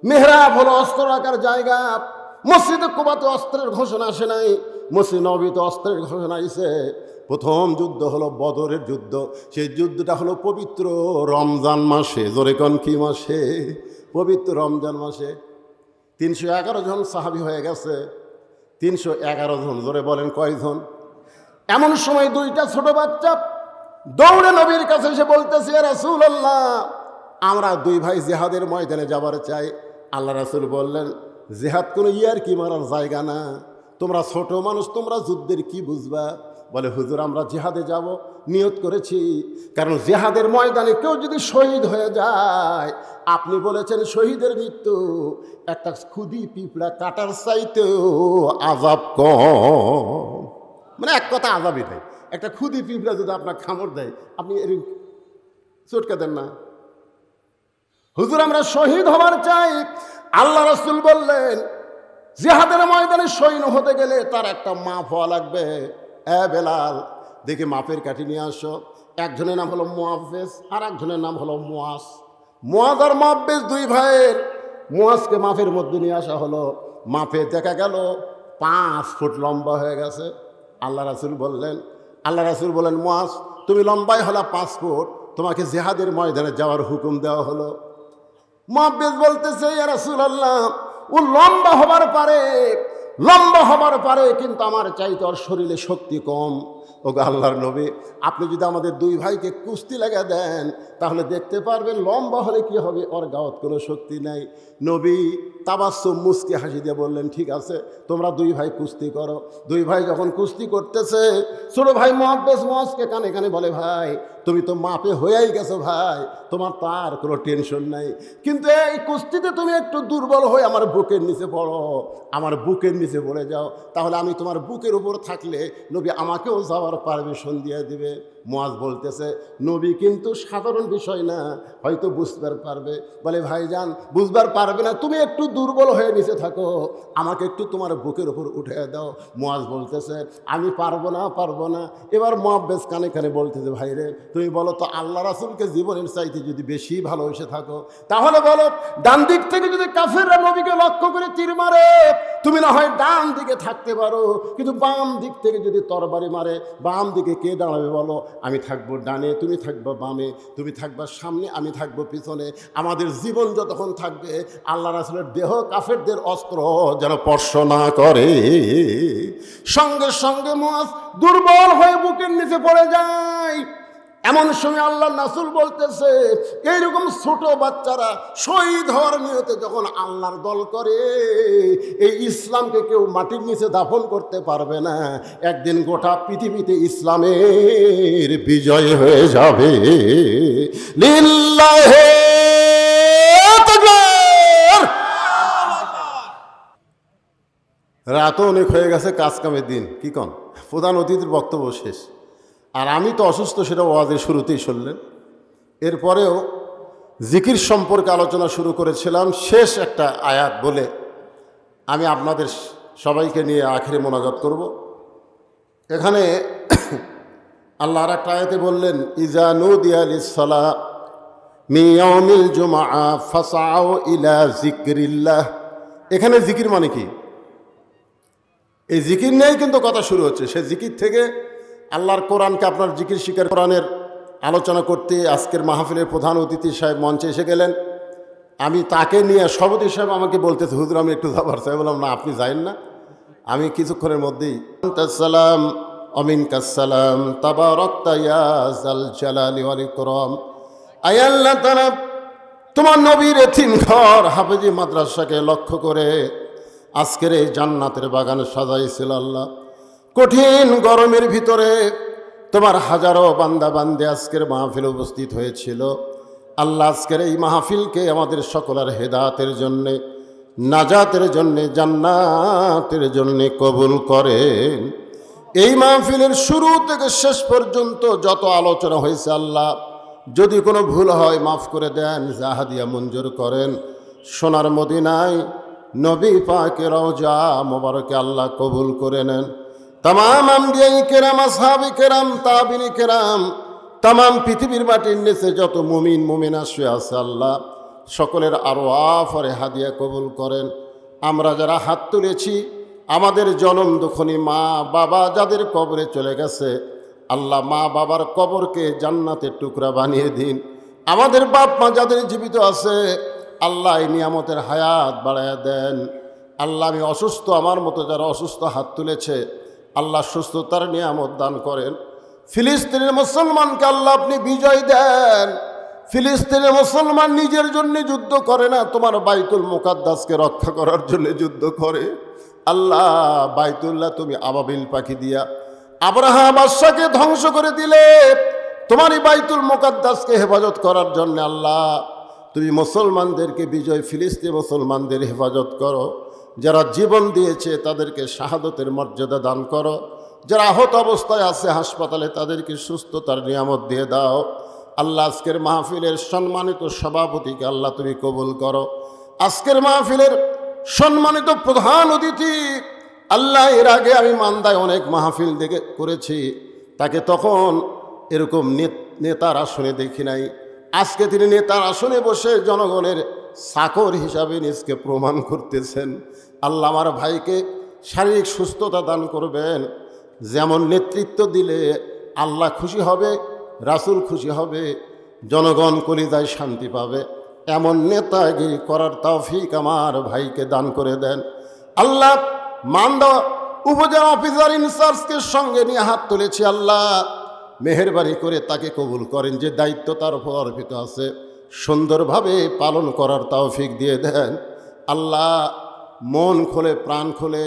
মেহরাব হলো অস্ত্র রাখার জায়গা। মসজিদে কুবাতে অস্ত্রের ঘোষণা আসে নাই, মসজিদ নববীতে অস্ত্রের ঘোষণা আইছে। প্রথম যুদ্ধ হলো বদরের যুদ্ধ। সেই যুদ্ধটা হলো পবিত্র রমজান মাসে। জোরে কোন কি মাসে? পবিত্র রমজান মাসে। 311 জন সাহাবী হয়ে গেছে। 311 জন। জোরে বলেন কয়জন? এমন সময় দুইটা ছোট বাচ্চা দৌড়ে নবীর কাছে এসে বলতেছে, ইয়া রাসূলুল্লাহ, আমরা দুই ভাই জিহাদের ময়দানে যাবার চাই। আল্লাহ রাসূল বললেন, জিহাদ কোনো ইয়ার কি মারার জায়গা না, তোমরা ছোট মানুষ, তোমরা যুদ্ধের কি বুঝবা? বলে, হুজুর আমরা জিহাদে যাব, নিয়ত করেছি। কারণ জিহাদের ময়দানে কেউ যদি শহীদ হয়ে যায়, আপনি বলেছেন শহীদের মৃত্যু একটা খুদি পিঁপড়া কাটার চাইতেও আযাব কম। মানে এক কথা আযাবই নেই। একটা খুদি পিঁপড়া যদি আপনার কামড় দেয়, আপনি এরকম চটকে দেন না? হুজুর আমরা শহীদ হবার চাই। আল্লাহ রাসূল বললেন, জিহাদের ময়দানে শহীদ হতে গেলে তার একটা মাপ হওয়া লাগবে। বেলাল, দেখে মাপের কাঠি নিয়ে আসো। একজনের নাম হলো মুআফেজ, আর একজনের নাম হলো মুয়াজ। মুয়াজ আর মুআফেজ দুই ভাইয়ের। মুয়াজকে মাপের মধ্যে নিয়ে আসা হলো। মাপে দেখা গেল 5 ফুট লম্বা হয়ে গেছে। আল্লাহ রাসূল বললেন, মুয়াজ তুমি লম্বাই হলো 5 ফুট, তোমাকে জিহাদের ময়দানে যাওয়ার হুকুম দেওয়া হলো। মুআফেজ বলতেছে, ইয়া রাসূলুল্লাহ, ও লম্বা হবার পারে, কিন্তু আমার চাইতে ওর শরীরে শক্তি কম। ওগো আল্লাহর নবী, আপনি যদি আমাদের দুই ভাইকে কুস্তি লাগা দেন, তাহলে দেখতে পারবেন লম্বা হলে কি হবে, ওর গাওয়াত কোনো শক্তি নাই। নবী তাবাসসুম মুস্কি হাসি দিয়ে বললেন, ঠিক আছে, তোমরা দুই ভাই কুস্তি করো। দুই ভাই যখন কুস্তি করতেছে, ছোট ভাই মুআজকে কানে কানে বলে, ভাই তুমি তো মাপে হয়েই গেছো ভাই, তোমার তার কোনো টেনশন নাই, কিন্তু এই কুস্তিতে তুমি একটু দুর্বল হয়ে আমার বুকের নিচে পড়ো, আমার বুকের নিচে পড়ে যাও, তাহলে আমি তোমার বুকের উপর থাকলে নবী আমাকেও যাওয়ার পারমিশন দিয়ে দিবে। মুআজ বলতেছে, নবী কিন্তু সাধারণ বিষয় না, হয়তো বুঝবার পারবে। বলে, ভাইজান বুঝবার পারবে না, তুমি একটু দুর্বল হয়ে নিচে থাকো, আমাকে একটু তোমার বুকের উপর উঠে দাও। মুআজ বলতেছে, আমি পারবো না। এবার মুআফেজ কানে কানে বলতেছে, ভাই রে, তুমি বলো তো, আল্লাহ রাসূলকে জীবনের চাইতে যদি বেশি ভালোবেসে থাকো, তাহলে বলো, ডান দিক থেকে যদি কাফেররা নবীকে লক্ষ্য করে তীর মারে, তুমি না হয় ডান দিকে থাকতে পারো, কিন্তু বাম দিক থেকে যদি তরবারি মারে, বাম দিকে কে দাঁড়াবে বলো? আমি থাকবো ডানে, তুমি থাকবো বামে, তুমি থাকবা সামনে, আমি থাকবো পিছনে। আমাদের জীবন যতক্ষণ থাকবে, আল্লাহ রাসূলের দেহ কাফেরদের অস্ত্র যেন স্পর্শ না করে। সঙ্গে সঙ্গে মুআজ দুর্বল হয়ে বুকের নিচে পড়ে যায়। এমন সময় আল্লাহ রাসূল বলতেছে, এইরকম ছোট বাচ্চারা শহীদ হওয়ার নিয়তে যখন আল্লাহর দল করে, এই ইসলামকে কেউ মাটির নিচে দাফন করতে পারবে না। একদিন গোটা পৃথিবীতে ইসলামের বিজয় হয়ে যাবে। লিল্লাহে তাকবীর। রাতও অনেক হয়ে গেছে, কাজ কামের দিন, কি কন? প্রধান অতিথির বক্তব্য শেষ, আর আমি তো অসুস্থ, সেটা ওয়াজের শুরুতেই শুনলেন। এরপরেও জিকির সম্পর্কে আলোচনা শুরু করেছিলাম। শেষ একটা আয়াত বলে আমি আপনাদের সবাইকে নিয়ে আখিরে মোনাজাত করব। এখানে আল্লাহ আর একটা আয়াতে বললেন, ইজা নুদিয়া লিস-সালাহ মিন ইয়াউমিল জুমআ ফাসআউ ইলা যিকরিল্লাহ। এখানে জিকির মানে কি? এই জিকির নিয়েই কিন্তু কথা শুরু হচ্ছে। সে জিকির থেকে আল্লাহর কোরআনকে আপনার জিকির শিকার কোরআনের আলোচনা করতে আজকের মাহফিলের প্রধান অতিথি সাহেব মঞ্চে এসে গেলেন। আমি তাকে নিয়ে সভাপতি সাহেব আমাকে বলতেছে, হুজুর আমি একটু যাবার চাই। বললাম, না আপনি যাইন না, আমি কিছুক্ষণের মধ্যেই। সালাম অমিনকাসালাম তাবারাকতা ইয়া যাল জালালি ওয়াল ইকরাম। আয় আল্লাহ তাআলা, তোমার নবীর এতিমঘর হাফেজি মাদ্রাসাকে লক্ষ্য করে আজকের এই জান্নাতের বাগান সাজাইছিল আল্লাহ। কঠিন গরমের ভিতরে তোমার হাজারো বান্দা বান্দে আজকের মাহফিল উপস্থিত হয়েছিল আল্লাহ। আজকের এই মাহফিলকে আমাদের সকলের হেদায়েতের জন্যে, নাজাতের জন্যে, জান্নাতের জন্যে কবুল করেন। এই মাহফিলের শুরু থেকে শেষ পর্যন্ত যত আলোচনা হয়েছে আল্লাহ, যদি কোনো ভুল হয় মাফ করে দেন, জাহাদিয়া মঞ্জুর করেন। সোনার মদিনায় নবী পাকের রওজা মোবারকে আল্লাহ কবুল করে নেন। তামাম আম্বিয়াই কেরাম, আসহাবে কেরাম, তাবিনী কেরাম, তামাম পৃথিবীর মাটির নিচে যত মুমিন মুমিনা শুয়ে আছে আল্লাহ সকলের আরওয়াহ আর হাদিয়া কবুল করেন। আমরা যারা হাত তুলেছি আমাদের জনম দুঃখনী মা বাবা যাদের কবরে চলে গেছে আল্লাহ মা বাবার কবরকে জান্নাতের টুকরা বানিয়ে দিন। আমাদের বাপ মা যাদের জীবিত আছে আল্লাহ এই নিয়ামতের হায়াত বাড়ায়া দেন। আল্লাহ আমি অসুস্থ, আমার মতো যারা অসুস্থ হাত তুলেছে আল্লাহ সুস্থতার নিয়ামত দান করেন। ফিলিস্তিনের মুসলমানকে আল্লাহ আপনি বিজয় দেন। ফিলিস্তিনের মুসলমান নিজের জন্য যুদ্ধ করে না, তোমার বাইতুল মুকাদ্দাসকে রক্ষা করার জন্য যুদ্ধ করে। আল্লাহ বাইতুল্লাহ তুমি আবাবিল পাখি দিয়া আব্রাহা বাদশাকে ধ্বংস করে দিলে, তোমারই বাইতুল মুকাদ্দাসকে হেফাজত করার জন্য আল্লাহ তুমি মুসলমানদেরকে বিজয়, ফিলিস্তিন মুসলমানদের হেফাজত করো। যারা জীবন দিয়েছে তাদেরকে শাহাদতের মর্যাদা দান করো। যারা আহত অবস্থায় আছে হাসপাতালে তাদেরকে সুস্থতার নিয়ামত দিয়ে দাও। আল্লাহ আজকের মাহফিলের সম্মানিত সভাপতিকে আল্লাহ তুমি কবুল করো। আজকের মাহফিলের সম্মানিত প্রধান অতিথি আল্লাহ, এর আগে আমি মান্দায় অনেক মাহফিল দেখে করেছি, তাকে তখন এরকম নেতার আসনে দেখি নাই। আজকে তিনি নেতার আসনে বসে জনগণের চাকর হিসাবে নিজকে প্রমাণ করতেছেন। আল্লাহ আমার ভাইকে শারীরিক সুস্থতা দান করবেন। যেমন নেতৃত্ব দিলে আল্লাহ খুশি হবে, রাসূল খুশি হবে, জনগণ কলিজায় শান্তি পাবে, এমন নেতাগিরি করার তৌফিক আমার ভাইকে দান করে দেন। আল্লাহ মান্দা উপজেলা অফিসার ইনচার্জকে সঙ্গে নিয়ে হাত তুলেছি, আল্লাহ মেহেরবানি করে তাকে কবুল করেন। যে দায়িত্ব তার উপর অর্পিত আছে সুন্দরভাবে পালন করার তৌফিক দিয়ে দেন। আল্লাহ মন খুলে প্রাণ খুলে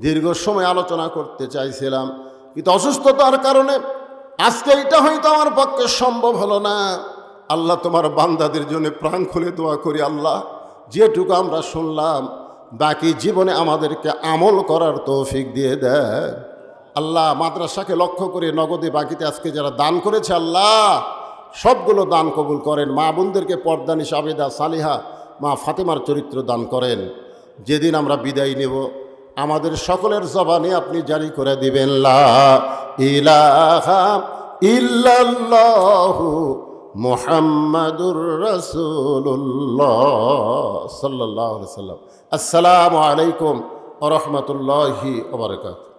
দীর্ঘ সময় আলোচনা করতে চাইছিলাম, কিন্তু অসুস্থতার কারণে আজকে এটা হয়তো আমার পক্ষে সম্ভব হলো না। আল্লাহ তোমার বান্দাদের জন্য প্রাণ খুলে দোয়া করি, আল্লাহ যেটুকু আমরা শুনলাম বাকি জীবনে আমাদেরকে আমল করার তৌফিক দিয়ে দেন। আল্লাহ মাদ্রাসাকে লক্ষ্য করে নগদে বাকিতে আজকে যারা দান করেছে আল্লাহ সবগুলো দান কবুল করেন। মা বোনদেরকে পর্দানিস আবেদা সালিহা মা ফাতেমার চরিত্র দান করেন। যেদিন আমরা বিদায় নেব আমাদের সকলের জবানে আপনি জারি করে দিবেন লা ইলাহা ইল্লাল্লাহু মুহাম্মাদুর রাসূলুল্লাহ সাল্লাল্লাহু আলাইহি ওয়াসাল্লাম। আসসালামু আলাইকুম ওয়া রাহমাতুল্লাহি ওয়া বারাকাতুহু।